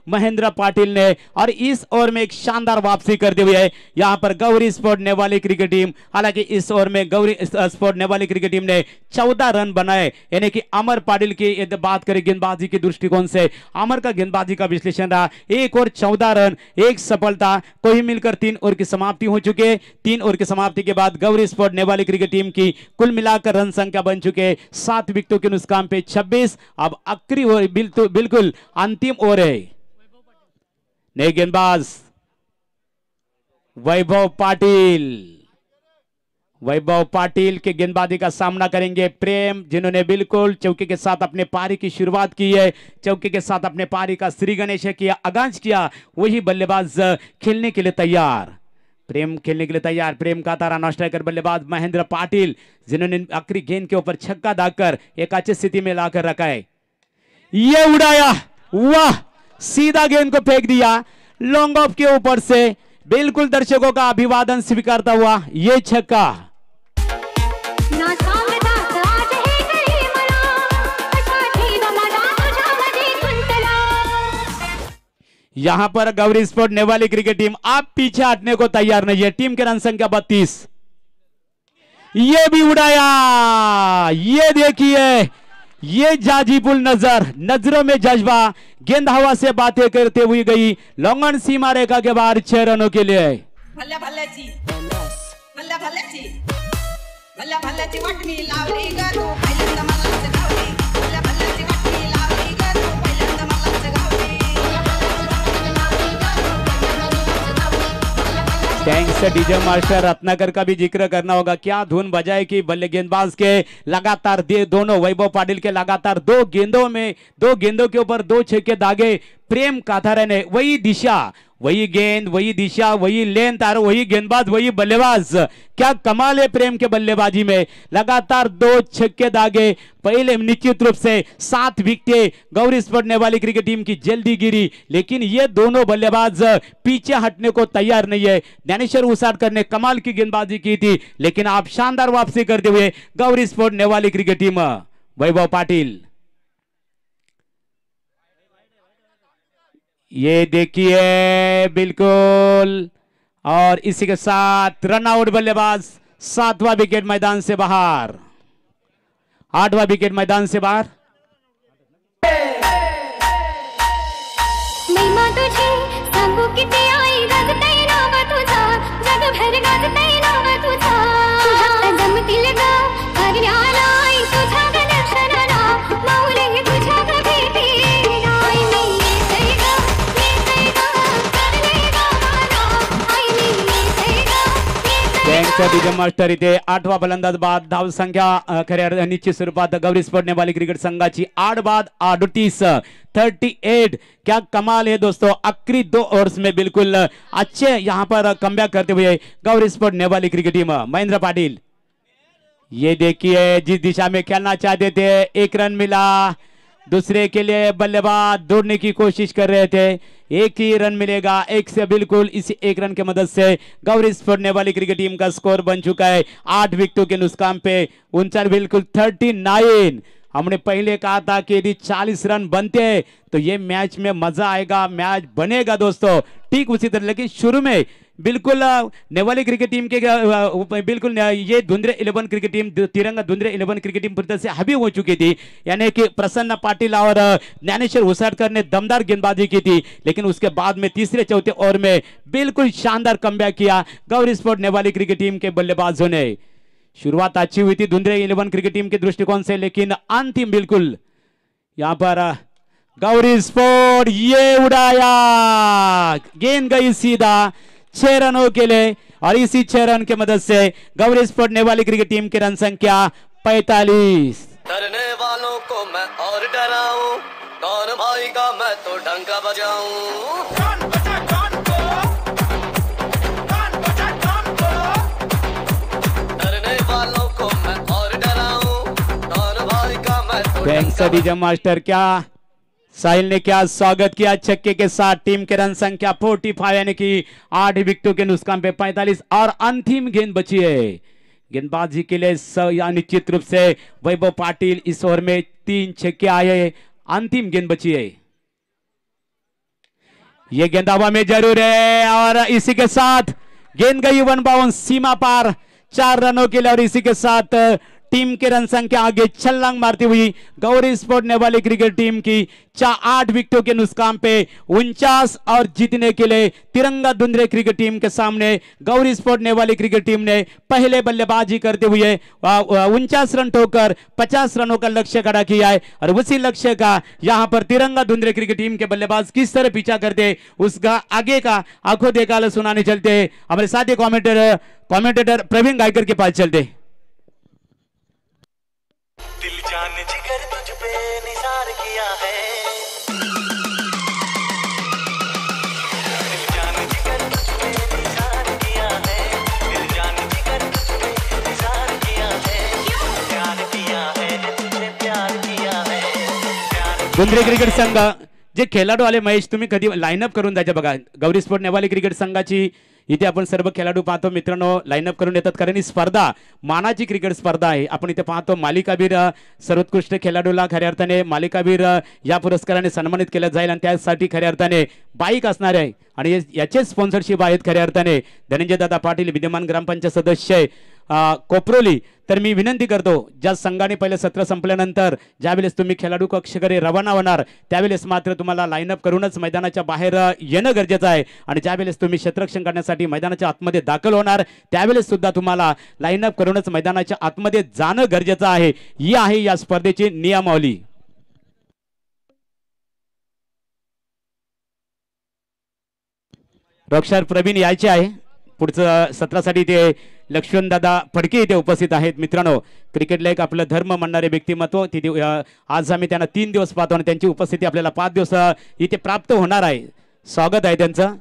Speaker 1: महेंद्र पाटिल ने। और इस ओवर में एक शानदार वापसी करते हुए यहां पर गौरी स्पोर्ट नेवाली क्रिकेट टीम, हालांकि इस ओवर में गौरी स्पोर्ट नेवाली क्रिकेट टीम ने 14 रन बनाए, यानी कि अमर पाटिल की बात करें गेंदबाजी के दृष्टिकोण से, अमर का गेंदबाजी का विश्लेषण रहा 1 ओवर 14 रन, 1 सफलता, कोई मिलकर 3 ओवर की समाप्ति हो चुके हैं। 3 ओवर की समाप्ति के बाद गौरी स्पोर्ट नेवाली क्रिकेट टीम की कुल मिलाकर रन संख्या बन चुके 7 विकेटों के नुकसान पे 26। अब आखिरी ओवर बिल्कुल अंतिम ओवर है। नए गेंदबाज वैभव पाटिल, वैभव पाटिल के गेंदबाजी का सामना करेंगे प्रेम, जिन्होंने बिल्कुल चौके के साथ अपने पारी की शुरुआत की है। चौके के साथ अपने पारी का श्री गणेश किया, आगाज किया। वही बल्लेबाज खेलने के लिए तैयार, प्रेम खेलने के लिए तैयार। प्रेम का तारा नॉन स्ट्राइकर बल्लेबाज महेंद्र पाटिल, जिन्होंने आखिरी गेंद के ऊपर छक्का दागकर एक अच्छी स्थिति में लाकर रखा है। ये उड़ाया, वाह, सीधा गेंद को फेंक दिया लॉन्ग ऑफ के ऊपर से, बिल्कुल दर्शकों का अभिवादन स्वीकारता हुआ ये छक्का।
Speaker 4: ना सांगता आज हे काही मला कसा ठेवा माझा तुझ्यामध्ये गुंतला।
Speaker 1: यहां पर गौरी स्पोर्ट नेवाली क्रिकेट टीम आप पीछे हटने को तैयार नहीं है। टीम के रन संख्या 32। ये भी उड़ाया, ये देखिए, ये जाजीपुल नजर, नजरों में जज्बा, गेंद हवा से बातें करते हुए गई लॉन्गन सीमा रेखा के बाहर 6 रनों के लिए।
Speaker 5: भल्या भल्याची भल्या भल्याची भल्या भल्याची वाटणी लावली ग तू पहिल्यांदा मलाच गावली। भल्या भल्याची वाटणी लावली ग तू पहिल्यांदा मलाच Gawali.
Speaker 1: Thanks DJ master Ratnakar का भी जिक्र करना होगा। क्या धुन बजाए कि बल्ले गेंदबाज के लगातार दोनों वैभव पाटिल के लगातार 2 गेंदों के ऊपर 2 छक्के दागे प्रेम काथारे ने। वही दिशा, वही गेंद, वही दिशा, वही लेंथ और वही गेंदबाज, वही बल्लेबाज। क्या कमाल है प्रेम के बल्लेबाजी में, लगातार 2 छक्के दागे। पहले निश्चित रूप से 7 विकेटें गौरी स्पोर्ट नेवाली क्रिकेट टीम की जल्दी गिरी, लेकिन ये दोनों बल्लेबाज पीछे हटने को तैयार नहीं है। ज्ञानेश्वर उसाटकर ने कमाल की गेंदबाजी की थी, लेकिन आप शानदार वापसी करते हुए गौरी स्पोर्ट नेवाली क्रिकेट टीम। वैभव पाटिल, ये देखिए बिल्कुल, और इसी के साथ रन आउट बल्लेबाज। 7वां विकेट मैदान से बाहर, 8वां विकेट मैदान से बाहर।
Speaker 4: महिमा तुझी सांगू किती आई गाजतय नाव तुझा, जगभर गाजतय नाव तुझा। तुझ्या जमतील ग करण्याला आई तुझ्या ग दर्शनाला, माऊली तुझ्या ग भेटीला। आई मी येतय ग, येतय ग, करणे ग मला। आई मी येतय ग, येतय
Speaker 1: थँक्स डीजे मास्टर। इथे 8वा फलंदाज बाद, धाव संख्या खऱ्या निश्चित स्वरूपात गौरी स्पोर्ट नेवाली क्रिकेट संघाची 8 बाद 38 38। क्या कमाल है दोस्तों, आखिरी 2 ओवर्स में बिल्कुल अच्छे यहां पर कमबैक करते हुए गौरी स्पोर्ट नेवाली क्रिकेट टीम। महेंद्र पाटिल, ये देखिए जिस दिशा में खेलना चाहते थे, 1 रन मिला। दूसरे के लिए बल्लेबाज दौड़ने की कोशिश कर रहे थे, 1 ही रन मिलेगा। 1 से बिल्कुल इसी 1 रन की मदद से गौरी स्पोर्ट नेवाली क्रिकेट टीम का स्कोर बन चुका है 8 विकेटों के नुकसान पे 39 बिल्कुल 39। हमने पहले कहा था कि यदि 40 रन बनते हैं तो ये मैच में मजा आएगा, मैच बनेगा दोस्तों। ठीक उसी तरह, लेकिन शुरू में बिल्कुल नेवाली क्रिकेट टीम के बिल्कुल ये धुंधरे 11 क्रिकेट टीम, तिरंगा धुंधरे 11 क्रिकेट टीम पूरी तरह से हावी हो चुकी थी। यानी कि प्रसन्न पाटिल और ज्ञानेश्वर उसाटकर ने दमदार गेंदबाजी की थी, लेकिन उसके बाद में तीसरे चौथे ओवर में बिल्कुल शानदार कमबैक किया गौरी स्पोर्ट नेवाली क्रिकेट टीम के बल्लेबाजों ने। शुरुआत अच्छी हुई थी धुंधरे 11 क्रिकेट टीम के दृष्टिकोण से, लेकिन अंतिम बिल्कुल यहां पर गौरी स्पोर्ट ये उड़ाया, गेंद गई सीधा 6 रनों के लिए, और इसी 6 रन की मदद से गौरी स्पोर्ट नेवाली क्रिकेट टीम की रन संख्या 45।
Speaker 6: डरने वालों को मैं और डराऊं, कौन भाई का मैं तो डंका बजाऊं। डरने वालों को मैं और डराऊं, कौन भाई का मैं तो
Speaker 1: थैंक्स डीजे मास्टर। क्या साहिल ने क्या स्वागत किया छक्के के साथ। टीम के रन संख्या 45, यानी कि 8 विकेटों के नुकसान पे 45, और अंतिम गेंद बची है गेंदबाजी के लिए। निश्चित रूप से वैभव पाटिल इस ओवर में 3 छक्के आए, अंतिम गेंद बची है। ये गेंद हवा में जरूर है, और इसी के साथ गेंद गई 1 बाउंस सीमा पार 4 रनों के लिए, और इसी के साथ टीम के रन संख्या आगे छलांग मारती हुई गौरी स्पोर्ट नेवाली क्रिकेट टीम की 8 विकेटों के नुकसान पे 49 और जीतने के लिए तिरंगा धुंधले क्रिकेट टीम के सामने गौरी स्पोर्ट नेवाली क्रिकेट टीम ने पहले बल्लेबाजी करते हुए 49 रन ठोकर 50 रनों का लक्ष्य खड़ा किया है। और उसी लक्ष्य का यहां पर तिरंगा धुंधले क्रिकेट टीम के बल्लेबाज किस तरह पीछा करते उसका आगे का आंखों देखा सुनाने चलते हमारे साथी कमेंटेटर प्रवीण गायकर के पास चलते।
Speaker 2: दिल जान जिगर तुझ पे निसार किया है, दिल जान जिगर तुझ पे निसार किया है, दिल जान जिगर तुझ पे निसार किया है, प्यार किया है तुझे प्यार किया है, प्यार
Speaker 1: धुंधले क्रिकेट संघ जे खेळाडू आले महेश तुम्ही कधी लाईनअप करून द्यायचे बघा। गौरी स्पोर्ट नेवाली क्रिकेट संघाची इथे आपण सर्व खेळाडू पाहतो मित्रांनो लाईनअप करून येतात कारण ही स्पर्धा मानाची क्रिकेट स्पर्धा आहे। आपण इथे पाहतो मालिकावीर सर्वोत्कृष्ट खेळाडूला खऱ्या अर्थाने मालिकावीर या पुरस्काराने सन्मानित केलं जाईल आणि त्यासाठी खऱ्या अर्थाने बाईक असणार आहे आणि याचे स्पॉन्सरशिप आहेत खऱ्या अर्थाने धनंजय दादा पाटील विद्यमान ग्रामपंचायत सदस्य कोपरोली। तर मी विनंती करतो ज्या संघाने पहिले सत्र संपल्यानंतर ज्यावेळेस तुम्ही खेळाडू कक्षकडे रवाना होणार त्यावेळेस मात्र तुम्हाला लाईनअप करूनच मैदानाच्या बाहेर येणं गरजेचं आहे आणि ज्यावेळेस तुम्ही क्षेत्ररक्षण करण्यासाठी मैदानाच्या आतमध्ये दाखल होणार त्यावेळेस सुद्धा तुम्हाला लाईनअप करूनच मैदानाच्या आतमध्ये जाणं गरजेचं आहे। ही आहे या स्पर्धेची नियमावली। रक्षक प्रवीण यायचे आहे पुढचं सत्रासाठी ते लक्ष्मण दादा फडके इथे उपस्थित आहेत। मित्रांनो क्रिकेटला एक आपलं धर्म म्हणणारे व्यक्तिमत्व तिथे आज आम्ही त्यांना 3 दिवस पाहतो आणि त्यांची उपस्थिती आपल्याला 5 दिवस इथे प्राप्त होणार आहे। स्वागत आहे त्यांचं।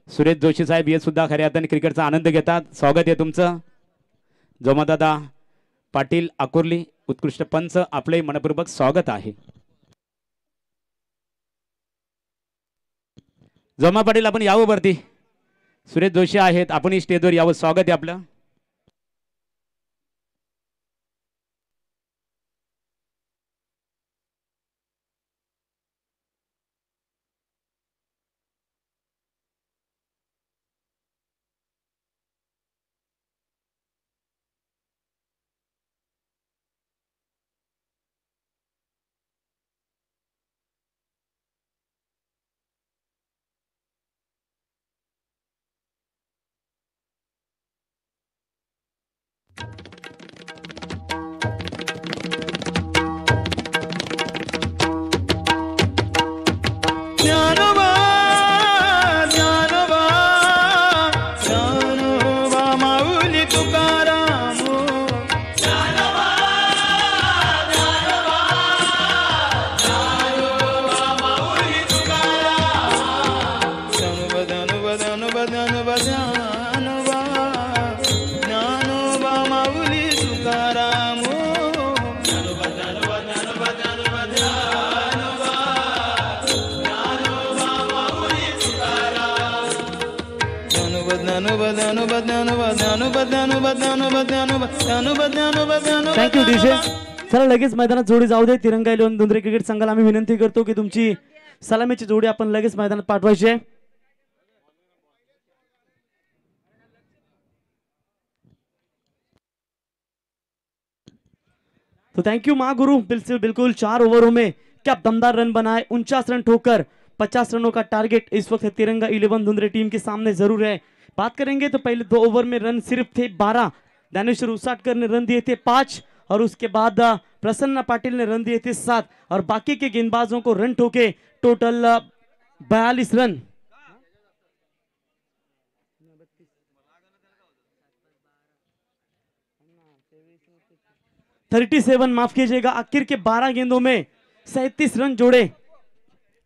Speaker 1: सुरेश जोशी साहेब हे सुद्धा खऱ्या अर्थाने क्रिकेटचा आनंद घेतात। स्वागत आहे तुमचं। जोमादादा पाटील आकुर्ली उत्कृष्ट पंच आपले मनपूर्वक स्वागत आहे। जोमा पाटील आपण यावं वरती। सुरेश जोशी आहेत आपण स्टेजवर यावं स्वागत आहे आपलं।
Speaker 7: Thank you DJ. चला लगेच मैदानात जोडी जाऊ दे। तिरंगा 11 धुंधले क्रिकेट संघाला आम्ही विनंती करतो की तुमची सलामीची जोडी आपण लगेच मैदानात पाठवायची आहे। तो थैंक यू माँ गुरु। बिल्कुल 4 ओवरों में क्या दमदार रन बनाए। 49 रन ठोकर 50 रनों का टारगेट इस वक्त तिरंगा 11 धुंधले टीम के सामने जरूर है। बात करेंगे तो पहले 2 ओवर में रन सिर्फ थे 12। दानेश्वर उसाटकर ने रन दिए थे 5 और उसके बाद प्रसन्न पाटिल ने रन दिए थे 7 और बाकी के गेंदबाजों को रन ठोके टोटल 42 रन। माफ कीजिएगा। आखिर के 12 गेंदों में 37 रन जोड़े।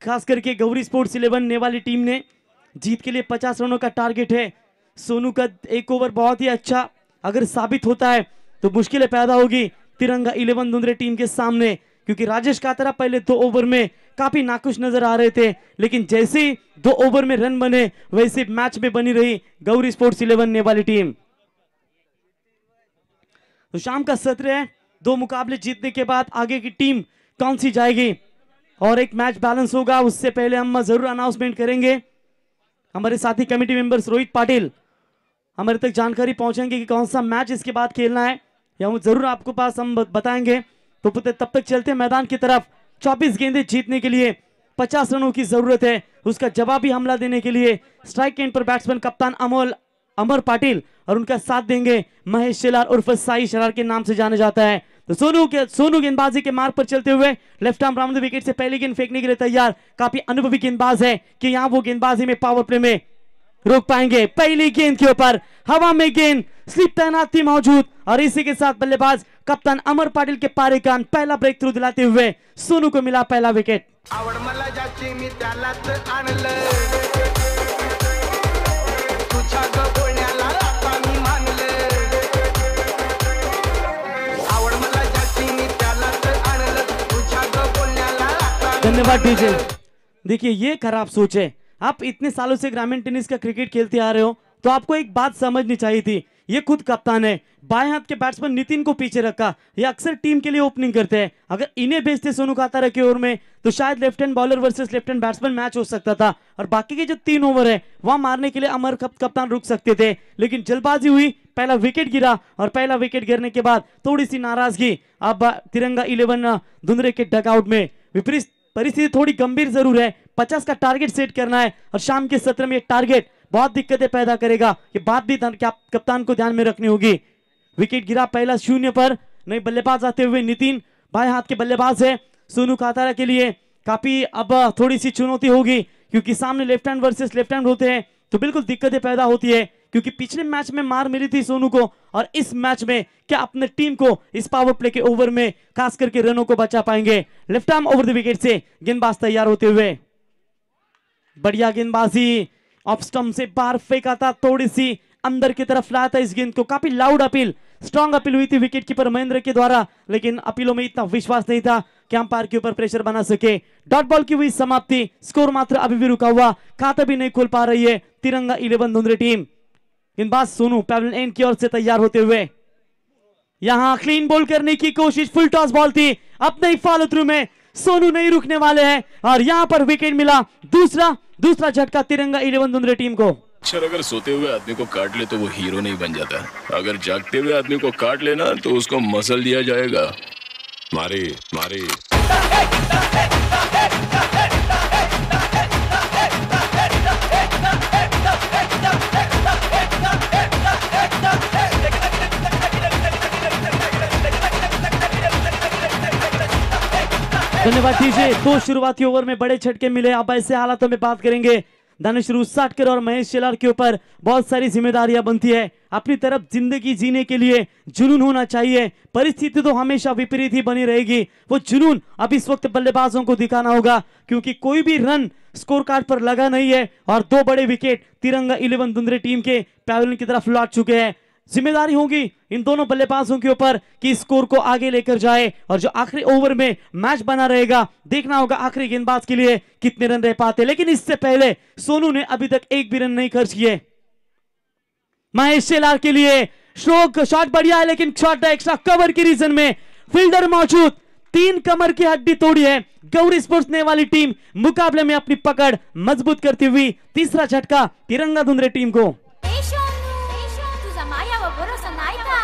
Speaker 7: खास करके गौरी स्पोर्ट्स 11 नेवाली टीम ने जीत के लिए 50 रनों का टारगेट है। सोनू का एक ओवर बहुत ही अच्छा अगर साबित होता है तो मुश्किलें पैदा होगी तिरंगा 11 धुंधले टीम के सामने, क्योंकि राजेश कातरा पहले 2 ओवर में काफी नाखुश नजर आ रहे थे, लेकिन जैसे ही 2 ओवर में रन बने वैसे मैच में बनी रही गौरी स्पोर्ट्स 11 नेवाली टीम। तो शाम का सत्र है, 2 मुकाबले जीतने के बाद आगे की टीम कौन सी जाएगी और एक मैच बैलेंस होगा। उससे पहले हम जरूर अनाउंसमेंट करेंगे। हमारे साथी कमेटी मेंबर्स रोहित पाटिल हमारे तक जानकारी पहुंचेंगे कि कौन सा मैच इसके बाद खेलना है। या वो जरूर आपको पास हम बताएंगे। तो पुत्र तब तक चलते हैं मैदान की तरफ। 24 गेंदें जीतने के लिए 50 रनों की जरूरत है। उसका जवाबी हमला देने के लिए स्ट्राइक एंड पर बैट्समैन कप्तान अमर पाटिल और उनका साथ देंगे महेश शेलार उर्फ साई शरार के नाम से जाना जाता है। तो सोनू गेंदबाजी के मार्ग पर चलते हुए left arm round the wicket से पहली गेंद फेंकने के लिए तैयार। काफी अनुभवी गेंदबाज है कि यहाँ वो गेंदबाजी में पावर प्ले में रोक पाएंगे। पहली गेंद के ऊपर हवा में गेंद, स्लिप तैनात थी मौजूद और इसी के साथ बल्लेबाज कप्तान अमर पाटिल के पारे कान पहला ब्रेक थ्रू दिलाते हुए सोनू को मिला पहला विकेट।
Speaker 8: आवड मला ज्याची मी त्यालाच आणलं, तुझ्या ग बोलण्याला आता मी मानलं, आवड मला ज्याची मी त्यालाच आणलं, तुझ्या ग बोलण्याला आता।
Speaker 7: धन्यवाद डीजे। देखिए ये खराब सोच है। आप इतने सालों से ग्रामीण टेनिस का क्रिकेट खेलते आ रहे हो तो आपको एक बात समझनी चाहिए थी। ये खुद कप्तान है, बाएं हाथ के बैट्समैन नितिन को पीछे रखा। ये अक्सर टीम के लिए ओपनिंग करते हैं। अगर इन्हें भेजते सोनू कातारा के ओवर में तो शायद left hand bowler versus left hand batsman match हो सकता था और बाकी के जो 3 ओवर है वहां मारने के लिए अमर कप्तान रुक सकते थे, लेकिन जल्दबाजी हुई, पहला विकेट गिरा और पहला विकेट गिरने के बाद थोड़ी सी नाराजगी अब तिरंगा 11 धुंधरे के डगआउट में। विपरीत परिस्थिति थोड़ी गंभीर जरूर है। 50 का टारगेट सेट करना है और शाम के सत्र में ये टारगेट बहुत दिक्कतें पैदा करेगा। ये बात भी कप्तान को ध्यान में रखनी होगी। विकेट गिरा पहला 0 पर। नए बल्लेबाज आते हुए नितिन बाएं हाथ के बल्लेबाज है। सोनू कातारा के लिए काफी अब थोड़ी सी चुनौती होगी क्योंकि सामने left hand versus left hand होते हैं तो बिल्कुल दिक्कतें पैदा होती है क्योंकि पिछले मैच में मार मिली थी सोनू को और इस मैच में क्या अपने टीम को इस पावर प्ले के ओवर में खास करके रनों को बचा पाएंगे। Left arm over the wicket से गेंदबाज तैयार होते हुए, बढ़िया गेंदबाजी, ऑफ स्टंप से बाहर फेंका था, थोड़ी सी अंदर की तरफ लाया था इस गेंद को। काफी लाउड अपील, स्ट्रॉन्ग अपील हुई थी विकेट कीपर महेंद्र के द्वारा, लेकिन अपीलों में इतना विश्वास नहीं था कि अंपायर के ऊपर प्रेशर बना सके। डॉट बॉल की हुई समाप्ति, स्कोर मात्र अभी भी रुका हुआ, खाता भी नहीं खोल पा रही है तिरंगा 11 धुंधरे टीम। गेंदबाज सोनू पैवेलियन एंड की ओर से तैयार होते हुए, यहां क्लीन बॉल करने की कोशिश, फुल टॉस बॉल थी, अपने ही फॉलो थ्रू में सोनू नहीं रुकने वाले हैं और यहां पर विकेट मिला। दूसरा झटका तिरंगा 11 धुंधरे टीम को।
Speaker 9: अक्षर अगर सोते हुए आदमी को काट ले तो वो हीरो नहीं बन जाता, अगर जागते हुए आदमी को काट लेना तो उसको मसल दिया जाएगा। मारे मारे
Speaker 7: धन्यवाद डीजे। 2 शुरुआती ओवर में बड़े झटके मिले। अब ऐसे हालातों में बात करेंगे दानिश उसाटकर और महेश शेलार के ऊपर बहुत सारी जिम्मेदारियां बनती है। अपनी तरफ जिंदगी जीने के लिए जुनून होना चाहिए। परिस्थिति तो हमेशा विपरीत ही बनी रहेगी, वो जुनून अब इस वक्त बल्लेबाजों को दिखाना होगा क्योंकि कोई भी रन स्कोर कार्ड पर लगा नहीं है और 2 बड़े विकेट तिरंगा 11 धुंधरे टीम के पैवेलियन की तरफ लौट चुके हैं। जिम्मेदारी होगी इन दोनों बल्लेबाजों के ऊपर कि स्कोर को आगे लेकर जाए और जो आखिरी ओवर में मैच बना रहेगा, देखना होगा आखिरी गेंदबाज के लिए कितने रन रह पाते। लेकिन इससे पहले सोनू ने अभी तक एक भी रन नहीं खर्च किए। महेश शेलार के लिए स्ट्रोक शॉट बढ़िया है लेकिन शॉट एक्स्ट्रा कवर की रीजन में फील्डर मौजूद, 3 कमर की हड्डी तोड़ी है गौरी स्पोर्ट्स ने वाली टीम। मुकाबले में अपनी पकड़ मजबूत करती हुई तीसरा झटका तिरंगा धुंधरे टीम को।
Speaker 4: तुझा माया व भरोसा नाही का?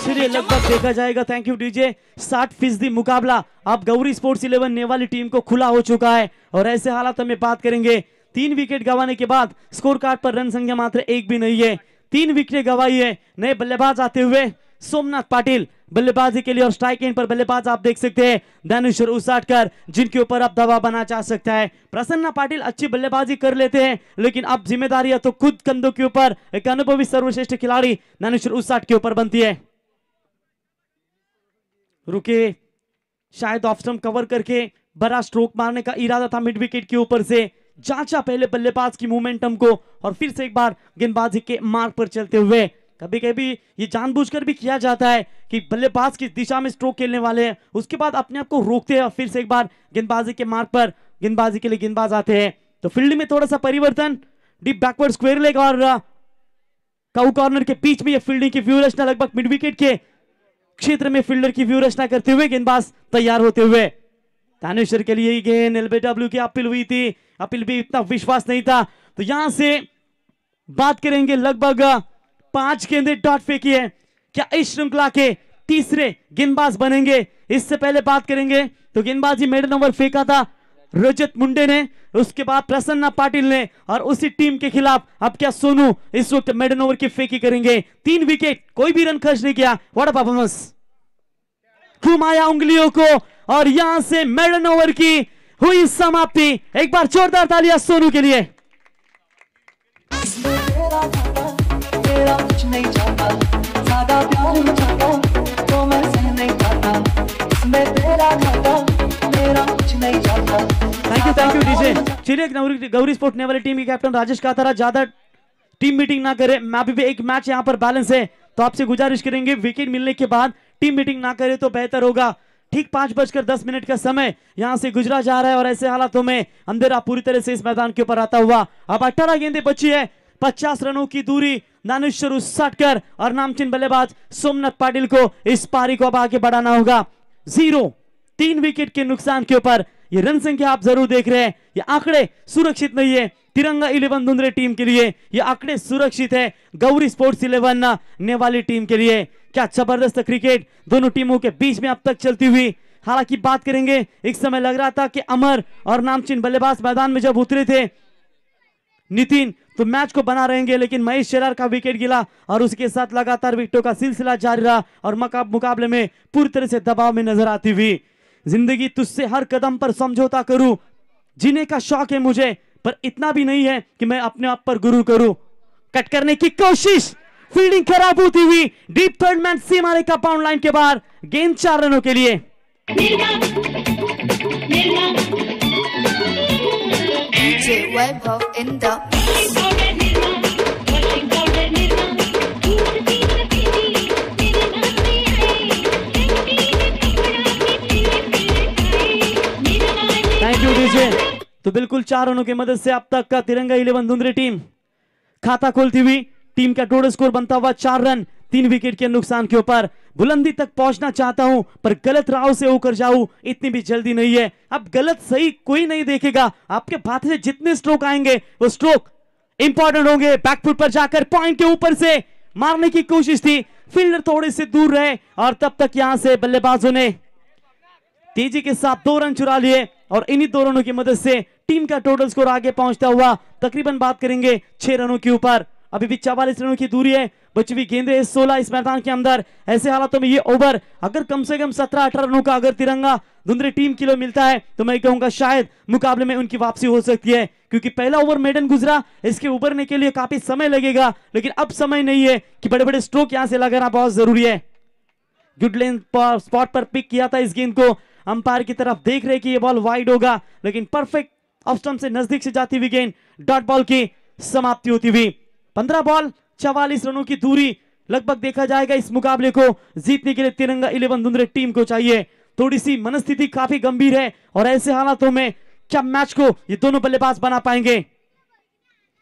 Speaker 7: चलिए लगभग देखा जाएगा, थैंक यू डीजे, 60% मुकाबला अब गौरी स्पोर्ट्स 11 ने वाली टीम को खुला हो चुका है और ऐसे हालातों में बात करेंगे 3 विकेट गंवाने के बाद स्कोर कार्ड पर रन संख्या मात्र 1 भी नहीं है। 3 विकेट गंवाई है। नए बल्लेबाज आते हुए सोमनाथ पाटिल बल्लेबाजी के लिए और स्ट्राइक एंड पर बल्लेबाज आप देख सकते हैं दानिशर उसाटकर, जिनके ऊपर अब दबाव बना जा सकता है। प्रसन्ना पाटिल अच्छी बल्लेबाजी कर लेते हैं लेकिन अब जिम्मेदारियां तो खुद कंधों के ऊपर एक अनुभवी सर्वश्रेष्ठ खिलाड़ी दानिशर उसाट के ऊपर बनती है। रुके, शायद ऑफ स्टंप कवर करके बड़ा स्ट्रोक मारने का इरादा था मिड विकेट के ऊपर से, जांचा पहले बल्लेबाज की मोमेंटम को और फिर से एक बार गेंदबाजी के मार्ग पर चलते हुए। कभी कभी ये जानबूझकर भी किया जाता है कि बल्लेबाज की दिशा में स्ट्रोक खेलने वाले हैं, उसके बाद अपने आप को रोकते हैं और फिर से एक बार गेंदबाजी के मार्ग पर गेंदबाजी के लिए गेंदबाज आते हैं। तो फील्ड में थोड़ा सा परिवर्तन, डीप बैकवर्ड स्क्वायर लेग और काउ कॉर्नर के बीच में ये फील्डिंग की व्यू रचना लगभग मिड विकेट के क्षेत्र में फील्डर की व्यू रचना करते हुए गेंदबाज तैयार होते हुए तानेश्वर के लिए गेंद एलबीडब्ल्यू की अपील हुई थी, अपील भी इतना विश्वास नहीं था। तो यहां से बात करेंगे लगभग 5 गेंदें डॉट फेंकी है, क्या इस श्रृंखला के तीसरे गेंदबाज बनेंगे? इससे पहले बात करेंगे तो गेंदबाजी मेडन ओवर फेंका था रजत मुंडे ने, उसके बाद प्रसन्ना पाटिल ने, और उसी टीम के खिलाफ अब क्या सोनू इस वक्त मेडन ओवर की फेंकी करेंगे। 3 विकेट, कोई भी रन खर्च नहीं किया। व्हाट अ परफॉर्मेंस, घुमाया उंगलियों को और यहां से मेडन ओवर की हुई समाप्ति। एक बार जोरदार तालियां सोनू के लिए।
Speaker 10: तेरा कुछ नहीं चाहता, ज्यादा प्यार में चाहता तो मैं सह नहीं पाता, इसमें तेरा घाटा मेरा कुछ नहीं चाहता।
Speaker 7: Thank you DJ. चलिए गौरी स्पोर्ट नेवाली टीम के कैप्टन राजेश कातारा ज्यादा टीम मीटिंग ना करे, मैं भी एक मैच यहां पर बैलेंस है तो आपसे गुजारिश करेंगे विकेट मिलने के बाद टीम मीटिंग ना करे तो बेहतर होगा। ठीक 5:10 का समय यहां से गुजरा जा रहा है और ऐसे हालातों में अंधेरा पूरी तरह से इस मैदान के ऊपर आता हुआ। अब 18 गेंदें बची है, 50 रनों की दूरी दानिश साटकर और नामचीन बल्लेबाज सोमनाथ पाटिल को इस पारी को अब आगे बढ़ाना होगा। 3 विकेट के नुकसान के ऊपर ये रन संख्या आप जरूर देख रहे हैं, ये आंकड़े सुरक्षित नहीं है तिरंगा 11 धुंधरे टीम के लिए, ये आंकड़े सुरक्षित है गौरी स्पोर्ट्स 11 नेवाली टीम के लिए। क्या जबरदस्त क्रिकेट दोनों टीमों के बीच में अब तक चलती हुई। हालांकि बात करेंगे, एक समय लग रहा था कि अमर और नामचीन बल्लेबाज मैदान में जब उतरे थे नितिन तो मैच को बना रहेंगे, लेकिन महेश शेलार का विकेट गिरा और उसके साथ लगातार विकेटों का सिलसिला जारी रहा और मुकाबले में पूरी तरह से दबाव में नजर आती हुई। जिंदगी तुझसे हर कदम पर समझौता करूं, जीने का शौक है मुझे पर इतना भी नहीं है कि मैं अपने आप पर गुरु करूं। कट करने की कोशिश, फील्डिंग खराब होती हुई, डीप थर्ड मैन सीमा रेखा बाउंड लाइन के बाहर, गेंद 4 रनों के लिए।
Speaker 11: DJ Vaibhav in the
Speaker 7: thank you DJ. तो बिल्कुल 4 रनों की मदद से अब तक का तिरंगा 11 धुंधरे टीम खाता खोलती हुई, टीम का टोटल स्कोर बनता हुआ 4 रन 3 विकेट के नुकसान के ऊपर। बुलंदी तक पहुंचना चाहता हूं पर गलत राह से होकर जाऊं, इतनी भी जल्दी नहीं है। अब गलत सही कोई नहीं देखेगा, आपके हाथ से जितने स्ट्रोक आएंगे वो स्ट्रोक इंपॉर्टेंट होंगे। बैकफुट पर जाकर पॉइंट के ऊपर से मारने की कोशिश थी, फील्डर थोड़े से दूर रहे और तब तक यहां से बल्लेबाजों ने तेजी के साथ 2 रन चुरा लिए और इन्हीं 2 रनों की मदद से टीम का टोटल स्कोर आगे पहुंचता हुआ तकरीबन बात करेंगे 6 रनों के ऊपर। अभी भी 44 रनों की दूरी है, बची हुई गेंदें 16 इस मैदान के अंदर। ऐसे हालातों में ये ओवर अगर कम से कम 17-18 रनों का अगर तिरंगा धुंधरे टीम के लिए मिलता है तो मैं कहूंगा शायद मुकाबले में उनकी वापसी हो सकती है, क्योंकि पहला ओवर मेडन गुजरा, इसके उभरने के लिए काफी समय लगेगा, लेकिन अब समय नहीं है कि बड़े बड़े स्ट्रोक यहां से लगाना बहुत जरूरी है। गुड लेंथ पर स्पॉट पर पिक किया था इस गेंद को, अंपायर की तरफ देख रहे कि ये बॉल वाइड होगा, लेकिन परफेक्ट ऑफ स्टंप से नजदीक से जाती हुई गेंद डॉट बॉल की समाप्ति होती हुई। 15 बॉल 44 रनों की दूरी लगभग देखा जाएगा इस मुकाबले को जीतने के लिए तिरंगा 11 धुंधरे टीम को चाहिए। थोड़ी सी मनस्थिति काफी गंभीर है और ऐसे हालातों में क्या मैच को ये दोनों बल्लेबाज बना पाएंगे।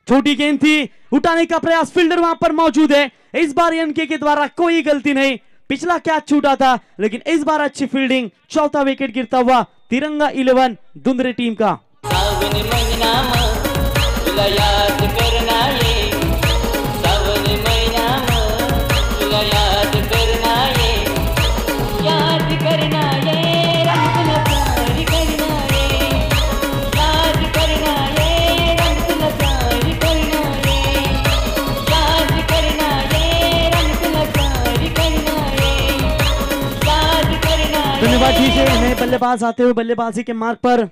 Speaker 7: छोटी गेंद थी, उठाने का प्रयास, फील्डर वहां पर मौजूद है। इस बार एनके के द्वारा कोई गलती नहीं, पिछला कैच छूटा था लेकिन इस बार अच्छी फील्डिंग, चौथा विकेट गिरता हुआ तिरंगा 11 धुंधरे टीम का।
Speaker 10: सावन महीना तुला याद करना ये, सावन महीना तुला याद करना ये, याद करना ये, रंग तुला प्यार करना ये, याद करना ये, रंग तुला प्यार करना ये, याद करना ये, रंग तुला प्यार करना ये, याद करना।
Speaker 7: धन्यवाद डीजे। नए बल्लेबाज आते हुए बल्लेबाजी के मार्ग पर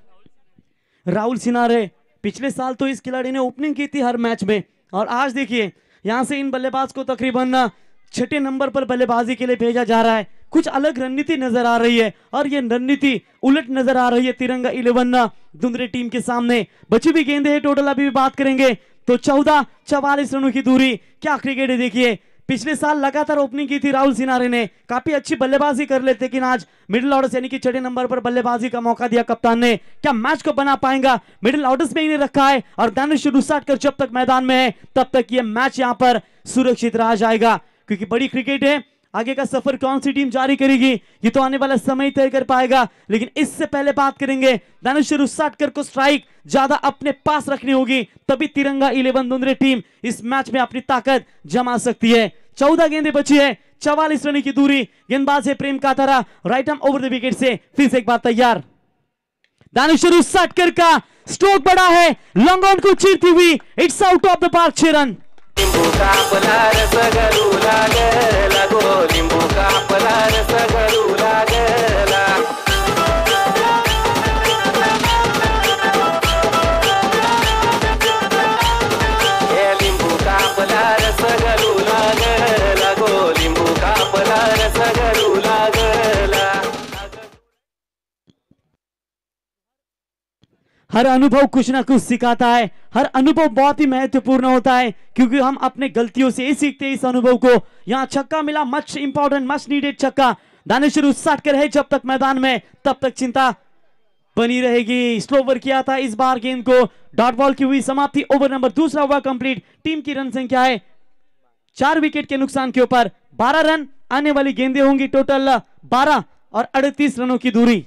Speaker 7: राहुल सिनारे। पिछले साल तो इस खिलाड़ी ने ओपनिंग की थी हर मैच में और आज देखिए यहां से इन बल्लेबाज को तकरीबन 6ठे नंबर पर बल्लेबाजी के लिए भेजा जा रहा है। कुछ अलग रणनीति नजर आ रही है और ये रणनीति उलट नजर आ रही है तिरंगा 11 धुंधरे टीम के सामने। बची हुई गेंदें है टोटल, अभी भी बात करेंगे तो 14 44 रनों की दूरी। क्या क्रिकेट है देखिए, पिछले साल लगातार ओपनिंग की थी राहुल सिनारे ने, काफी अच्छी बल्लेबाजी कर लेते, लेकिन आज मिडिल ऑर्डर यानी कि छठे नंबर पर बल्लेबाजी का मौका दिया कप्तान ने। क्या मैच को बना पाएगा? मिडिल ऑर्डर्स में इन्हें रखा है और दानिश रुसाटकर जब तक मैदान में है तब तक ये मैच यहां पर सुरक्षित रहा जाएगा, क्योंकि बड़ी क्रिकेट है। आगे का सफर कौन सी टीम जारी करेगी ये तो आने वाला समय तय कर पाएगा, लेकिन इससे पहले बात करेंगे दानिश रुसाटकर को स्ट्राइक ज्यादा अपने पास रखनी होगी, तभी तिरंगा 11 दुंदरे टीम इस मैच में अपनी ताकत जमा सकती है। 14 गेंदें बची है, 44 रन की दूरी। गेंदबाज है Prem Katara, right arm over the wicket से फिर से एक बार तैयार। दानिश रुसाटकर का स्ट्रोक बड़ा है, लॉन्ग ऑन को चीरती हुई, it's out of the park, 6 run.
Speaker 8: लिंबू का पलार सगरू लागला गो, लिंबू का पलार सगरू लागला। ए लिंबू का पलार सगरू लागला गो, लिंबू का पलार सगरू लागला।
Speaker 7: हर अनुभव कुछ ना कुछ सिखाता है, हर अनुभव बहुत ही महत्वपूर्ण होता है, क्योंकि हम अपने गलतियों से ही सीखते हैं इस अनुभव को। यहाँ छक्का मिला, मच इंपॉर्टेंट मच नीडेड छक्का। दानिश रुसाटकर है जब तक मैदान में तब तक चिंता बनी रहेगी। स्लो ओवर किया था इस बार गेंद को, डॉट बॉल की हुई समाप्ति। ओवर नंबर दूसरा हुआ कंप्लीट। टीम की रन संख्या है 4 विकेट के नुकसान के ऊपर 12 रन। आने वाली गेंदें होंगी टोटल 12 और 38 रनों की दूरी।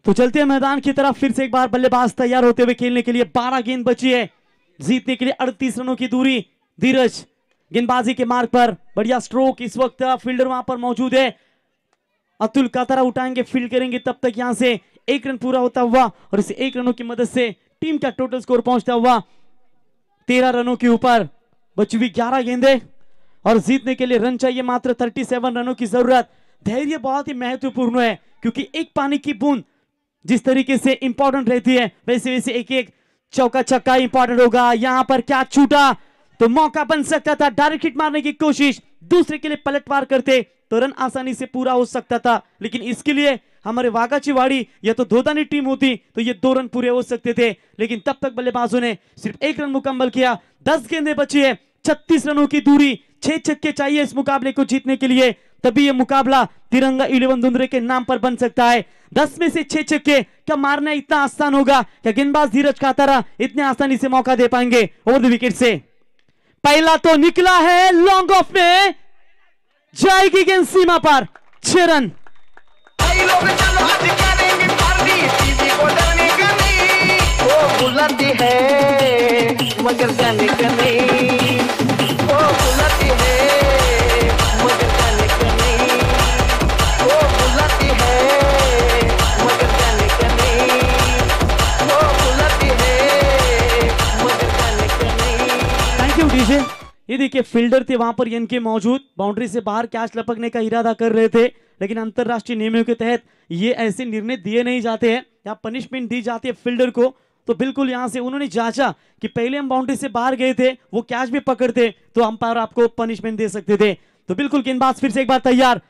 Speaker 7: तो चलते हैं मैदान की तरफ। फिर से एक बार बल्लेबाज तैयार होते हुए खेलने के लिए। 12 गेंद बची है, जीतने के लिए 38 रनों की दूरी। धीरज गेंदबाजी के मार्ग पर, बढ़िया स्ट्रोक। इस वक्त फील्डर वहां पर मौजूद है, अतुल कातारा उठाएंगे, फील्ड करेंगे। तब तक यहां से 1 रन पूरा होता हुआ और इस 1 रनों की मदद से टीम का टोटल स्कोर पहुंचता हुआ 13 रनों के ऊपर। बची हुई 11 गेंदें और जीतने के लिए रन चाहिए मात्र 37 रनों की जरूरत। धैर्य बहुत ही महत्वपूर्ण है, क्योंकि एक पानी की बूंद जिस तरीके से इंपॉर्टेंट रहती है, वैसे वैसे एक एक चौका छक्का इंपॉर्टेंट होगा। यहां पर क्या छूटा तो मौका बन सकता था, डायरेक्ट हिट मारने की कोशिश, दूसरे के लिए पलटवार करते तो रन आसानी से पूरा हो सकता था। लेकिन इसके लिए हमारे वागाचीवाड़ी या तो धोतानी टीम होती तो ये 2 रन पूरे हो सकते थे, लेकिन तब तक बल्लेबाजों ने सिर्फ 1 रन मुकम्मल किया। 10 गेंदें बची है, 36 रनों की दूरी। 6 छक्के चाहिए इस मुकाबले को जीतने के लिए, तभी यह मुकाबला तिरंगा 11 दुंदरे के नाम पर बन सकता है। 10 में से 6 छक्के क्या मारना इतना आसान होगा? क्या गेंदबाज धीरज कातारा इतने आसानी से मौका दे पाएंगे? ओवर द विकेट से पहला तो निकला है, लॉन्ग ऑफ में जाएगी गेंद सीमा पर, 6 रन।
Speaker 8: बुलाती है मगर जाने का नहीं, वो बुलाती है मगर जाने का नहीं, वो बुलाती है मगर जाने का नहीं, वो बुलाती है मगर जाने का नहीं।
Speaker 7: Thank you DJ. ये देखिए फील्डर थे वहां पर एन के मौजूद, बाउंड्री से बाहर कैच लपकने का इरादा कर रहे थे, लेकिन अंतरराष्ट्रीय नियमों के तहत ये ऐसे निर्णय दिए नहीं जाते हैं, या पनिशमेंट दी जाती है फील्डर को। तो बिल्कुल यहां से उन्होंने जांचा कि पहले हम बाउंड्री से बाहर गए थे, वो कैच भी पकड़ते तो अंपायर आपको पनिशमेंट दे सकते थे। तो बिल्कुल गेंदबाज फिर से एक बार तैयार,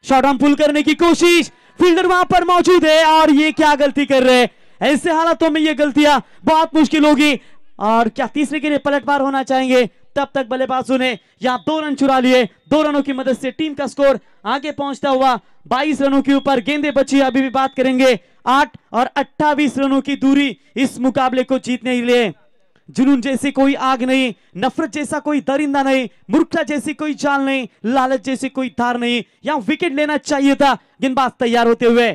Speaker 7: शॉर्ट आर्म पुल करने की कोशिश, फील्डर वहां पर मौजूद है और ये क्या गलती कर रहे हैं। ऐसे हालातों में ये गलतियां बहुत मुश्किल होगी। और क्या तीसरे के लिए पलटवार होना चाहेंगे? तब तक बल्लेबाजों ने यहां 2 रन चुरा लिए। 2 रनों की मदद से टीम का स्कोर आगे पहुंचता हुआ 22 रनों के ऊपर। गेंदें बची, अभी भी बात करेंगे। 8 और 28 रनों की दूरी इस मुकाबले को जीतने के लिए। जुनून जैसी कोई आग नहीं, नफरत जैसा कोई दरिंदा नहीं, मूर्खता जैसी कोई चाल नहीं, लालच जैसी कोई धार नहीं। यहाँ विकेट लेना चाहिए था। गेंदबाज तैयार होते हुए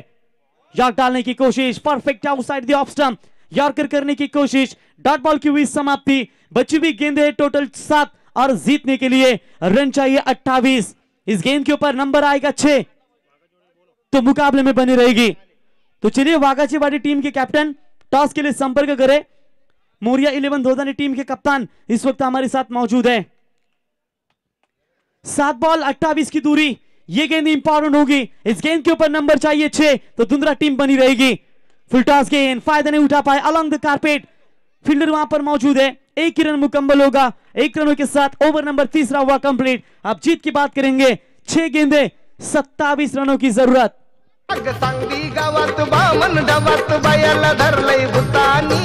Speaker 7: यॉर्क डालने की कोशिश, perfect outside the off stump, yorker करने की कोशिश, डॉट बॉल की हुई समाप्ति। बची हुई गेंदें टोटल 7 और जीतने के लिए रन चाहिए 28। इस गेंद के ऊपर नंबर आएगा 6 तो मुकाबले में बनी रहेगी। तो चलिए वागाचीवाड़ी टीम के कैप्टन टॉस के लिए संपर्क करें। मोरिया 11 दोदानी टीम के कप्तान इस वक्त हमारे साथ मौजूद है। 7 बॉल 28 की दूरी, ये गेंद इंपॉर्टेंट होगी। इस गेंद के ऊपर नंबर चाहिए 6 तो धुंधला टीम बनी रहेगी। फुल टॉस गेंद, फायदा नहीं उठा पाए अलोंग द कारपेट। फील्डर वहां पर मौजूद है। 1 रन मुकम्मल होगा। 1 रनों के साथ ओवर नंबर 3 हुआ कंप्लीट। अब जीत की बात करेंगे। 6 गेंदें 27 रनों की जरूरत।
Speaker 12: सांगली गावात बामन डावात बायाला धरलंय भूतानी,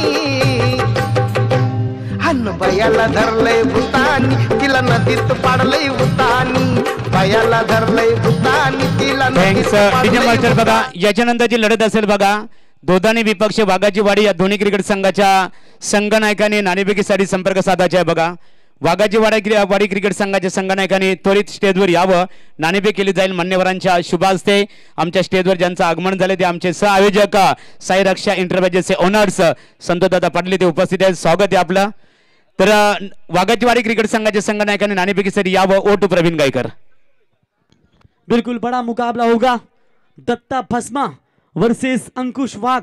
Speaker 12: हन बायाला धरलंय भूतानी, तिला नदीत पाडलंय भूतानी, बायाला धरलंय भूतानी, तिला
Speaker 1: थँक्स डीजे मास्टर। बघा याच्यानंतरची लढत असेल बघा दोदानी विपक्ष वाघाचीवाडी या दोन्ही क्रिकेट संघाच्या संघनायकांनी नाणेफेकीसाठी संपर्क साधायचा आहे बघा। वाघाचीवाडी क्रिकेट संघाच्या संघनायकांनी त्वरित स्टेजवर यावं, नाणेफेक केली जाईल। मान्यवरांच्या शुभ हस्ते आमच्या स्टेजवर ज्यांचं आगमन झाले ते आमचे सहआयोजक साई रक्षा एंटरप्राइजेसचे ओनर्स संतोषदादा पाटील ते उपस्थित आहेत। स्वागत आहे आपलं। तर वाघाचीवाडी क्रिकेट संघाच्या संघनायकांनी नाणेफेकीसाठी यावं। ओ टू प्रवीण गायकर।
Speaker 7: बिल्कुल बड़ा मुकाबला होगा। Datta Bhasma versus Ankush Wagh,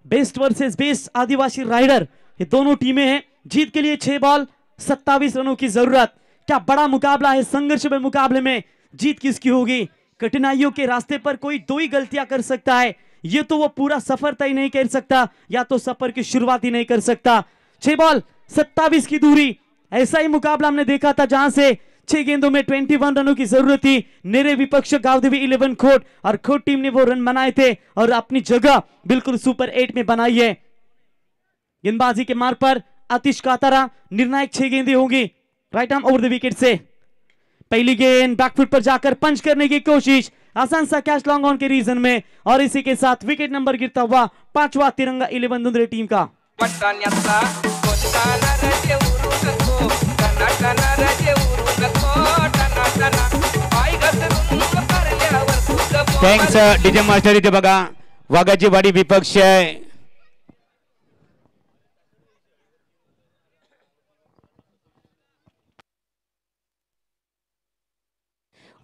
Speaker 7: best versus best adivasi raider, ये दोनों टीमें हैं। जीत के लिए 6 बॉल 27 रनों की जरूरत। क्या बड़ा मुकाबला है। संघर्ष में मुकाबले में जीत किसकी होगी। कठिनाइयों के रास्ते पर कोई 2 ही गलतियां कर सकता है। ये तो वो पूरा सफर तय नहीं कर सकता या तो सफर की शुरुआत ही नहीं कर सकता। 6 बॉल 27 की दूरी, ऐसा ही मुकाबला हमने देखा था जहां से 6 गेंदों में 21 रनों की जरूरत थी। मेरे विपक्ष गावदेवी 11 खोट और खोट टीम ने वो रन बनाए थे और अपनी जगह बिल्कुल सुपर 8 में बनाई है। गेंदबाजी के मार्ग पर आतिश कातारा, निर्णायक 6 गेंदें होंगी right arm over the wicket से। पहली गेंद बैकफुट पर जाकर पंच करने की कोशिश, आसान सा कैच लॉन्ग ऑन के रीजन में और इसी के साथ विकेट नंबर गिरता हुआ 5वां तिरंगा 11 धुंधले टीम का।
Speaker 1: Thanks DJ master. इथे बघा वाघाचीवाडी विपक्ष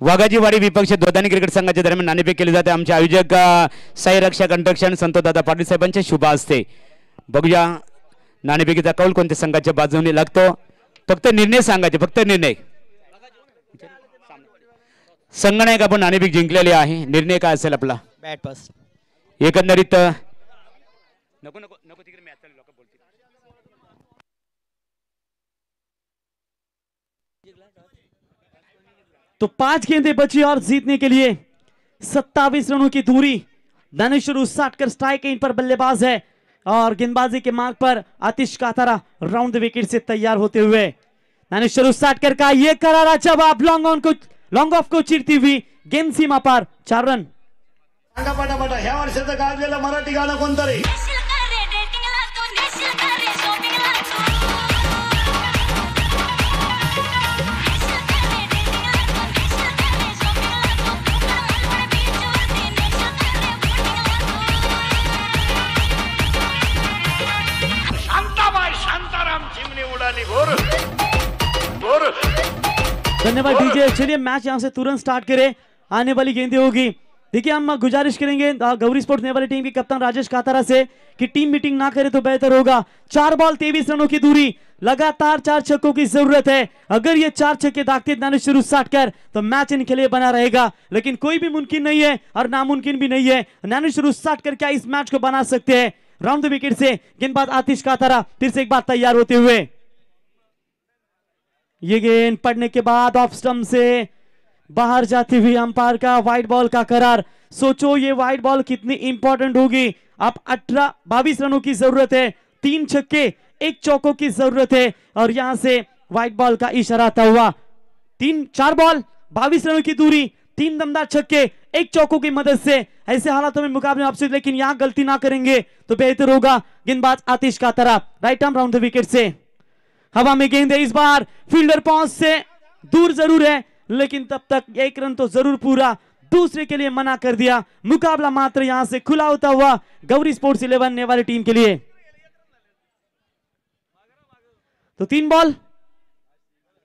Speaker 1: वाघाचीवाडी विपक्ष दोदानी क्रिकेट संघाच्या दरम्यान नाणेफेक केली जाते। आमचे आयोजक साई रक्षा कंस्ट्रक्शन संतोषदादा पाटील साहेबांच्या शुभ हस्ते। बघूया नाणेफेकीचा कौल कोणत्या संघाच्या बाजूने लागतो। फक्त निर्णय सांगायचे, फक्त निर्णय। संघनायक आपण नाणेफेक जिंकलेले आहे। निर्णय काय असेल आपला।
Speaker 13: बॅट पास
Speaker 1: एकंदरीत नको नको नको तिकडे मॅच चालू लोक बोलतील।
Speaker 7: तो 5 गेंदें बची और जीतने के लिए 27 रनों की दूरी। दानिशर उसाट कर स्ट्राइक इन पर बल्लेबाज है और गेंदबाजी के मार्ग पर आतिश कातारा राउंड द विकेट से तैयार होते हुए। दानिशर उसाटकर का ये करारा जवाब लॉन्ग ऑफ को चिरती हुई गेंद सीमा पार 4 रन।
Speaker 14: पटापट ह्या वर्षाचं गाजलेलं मराठी गाणं कोणतं रे। शांताराम चिमनी उडाली गोर गोर।
Speaker 7: धन्यवाद डीजे। चलिए मैच यहां से तुरंत स्टार्ट करें। आने वाली गेंदें होगी। देखिए हम गुजारिश करेंगे गौरी स्पोर्ट्स नेवाली टीम के कप्तान राजेश कातारा से कि टीम मीटिंग ना करे तो बेहतर होगा। 4 बॉल 23 रनों की दूरी, लगातार 4 छक्कों की जरूरत है। अगर ये 4 छक्के दागते दानिशर उसाटकर तो मैच इनके लिए बना रहेगा, लेकिन कोई भी मुमकिन नहीं है और नामुमकिन भी नहीं है। दानिशर उसाटकर क्या इस मैच को बना सकते हैं। राउंड द विकेट से गेंदबाज आतिश कातारा फिर से एक बार तैयार होते हुए। ये गेंद पड़ने के बाद ऑफ स्टंप से बाहर जाती हुई अंपायर का वाइड बॉल का करार। सोचो ये वाइड बॉल कितनी इंपॉर्टेंट होगी। अब 22 रनों की जरूरत है। 3 छक्के 1 चौकों की जरूरत है और यहां से वाइड बॉल का इशारा आता हुआ। 4 बॉल 22 रनों की दूरी, 3 दमदार छक्के 1 चौकों की मदद से ऐसे हालातों में मुकाबले आपसे, लेकिन यहां गलती ना करेंगे तो बेहतर होगा। गेंदबाज Aatish Katara right arm round the wicket से। हवा में गेंद है इस बार, फील्डर पहुंच से दूर जरूर है, लेकिन तब तक एक रन तो जरूर पूरा दूसरे के लिए मना कर दिया। मुकाबला मात्र यहां से खुला होता हुआ गौरी स्पोर्ट्स 11 नेवाली टीम के लिए। तो 3 बॉल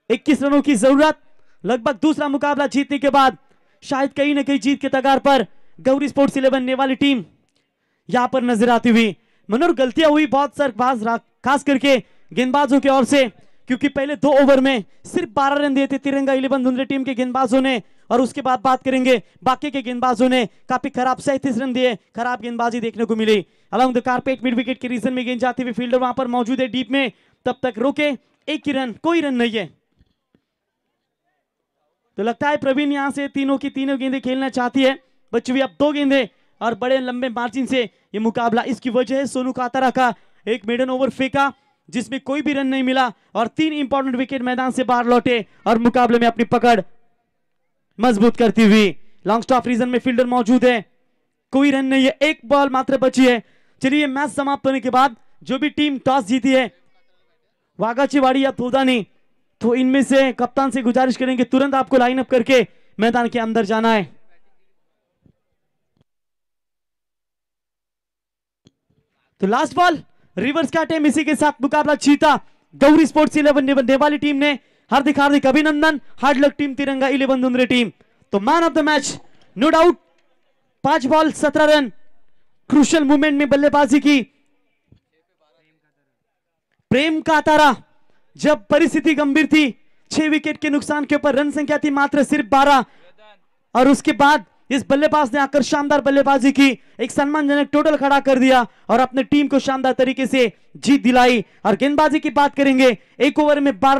Speaker 7: 21 रनों की जरूरत। लगभग दूसरा मुकाबला जीतने के बाद शायद कहीं ना कहीं जीत के तगार पर गौरी स्पोर्ट्स 11 नेवाली टीम यहां पर नजर आती हुई। मनोर गलतियां हुई बहुत सरबाज, खास करके गेंदबाजों की ओर से, क्योंकि पहले 2 ओवर में सिर्फ 12 रन दिए थे तिरंगा 11 धुंधले टीम के गेंदबाजों ने, और उसके बाद बात करेंगे बाकी के गेंदबाजों ने काफी खराब 37 रन दिए, खराब गेंदबाजी देखने को मिली। Along the carpet mid wicket के रीजन में गेंद जाती हुई, फील्डर वहां पर मौजूद है डीप में, तब तक रोके, एक ही रन, कोई रन नहीं है। तो लगता है प्रवीण यहां से तीनों की तीनों गेंदें खेलना चाहती है, बच्ची हुई अब 2 गेंदें और बड़े लंबे मार्जिन से ये मुकाबला। इसकी वजह है सोनू कातारा का एक मेडन ओवर फेंका जिसमें कोई भी रन नहीं मिला और 3 इंपॉर्टेंट विकेट मैदान से बाहर लौटे और मुकाबले में अपनी पकड़ मजबूत करती हुई। लॉन्ग स्टॉप रीजन में फील्डर मौजूद है, कोई रन नहीं है, 1 बॉल मात्र बची है। चलिए मैच समाप्त होने के बाद जो भी टीम टॉस जीती है, वागाचीवाड़ी या तोदानी, तो इनमें से कप्तान से गुजारिश करेंगे तुरंत आपको लाइन अप करके मैदान के अंदर जाना है। तो लास्ट बॉल रिवर्स का टाइम, इसी के साथ मुकाबला जीता गौरी स्पोर्ट्स 11 नेवाली टीम ने। हार्दिक हार्दिक अभिनंदन हार्ड लक टीम तिरंगा 11 धुंधले टीम। तो man of the match no doubt 5 ball 17 run, crucial movement में बल्लेबाजी की प्रेम कातारा। जब परिस्थिति गंभीर थी, 6 विकेट के नुकसान के ऊपर रन संख्या थी मात्र सिर्फ 12, और उसके बाद इस बल्लेबाज ने आकर शानदार बल्लेबाजी की, एक सम्मानजनक टोटल खड़ा कर दिया और अपने टीम को शानदार तरीके से जीत दिलाई। और गेंदबाजी की बात करेंगे, 1 ओवर में 12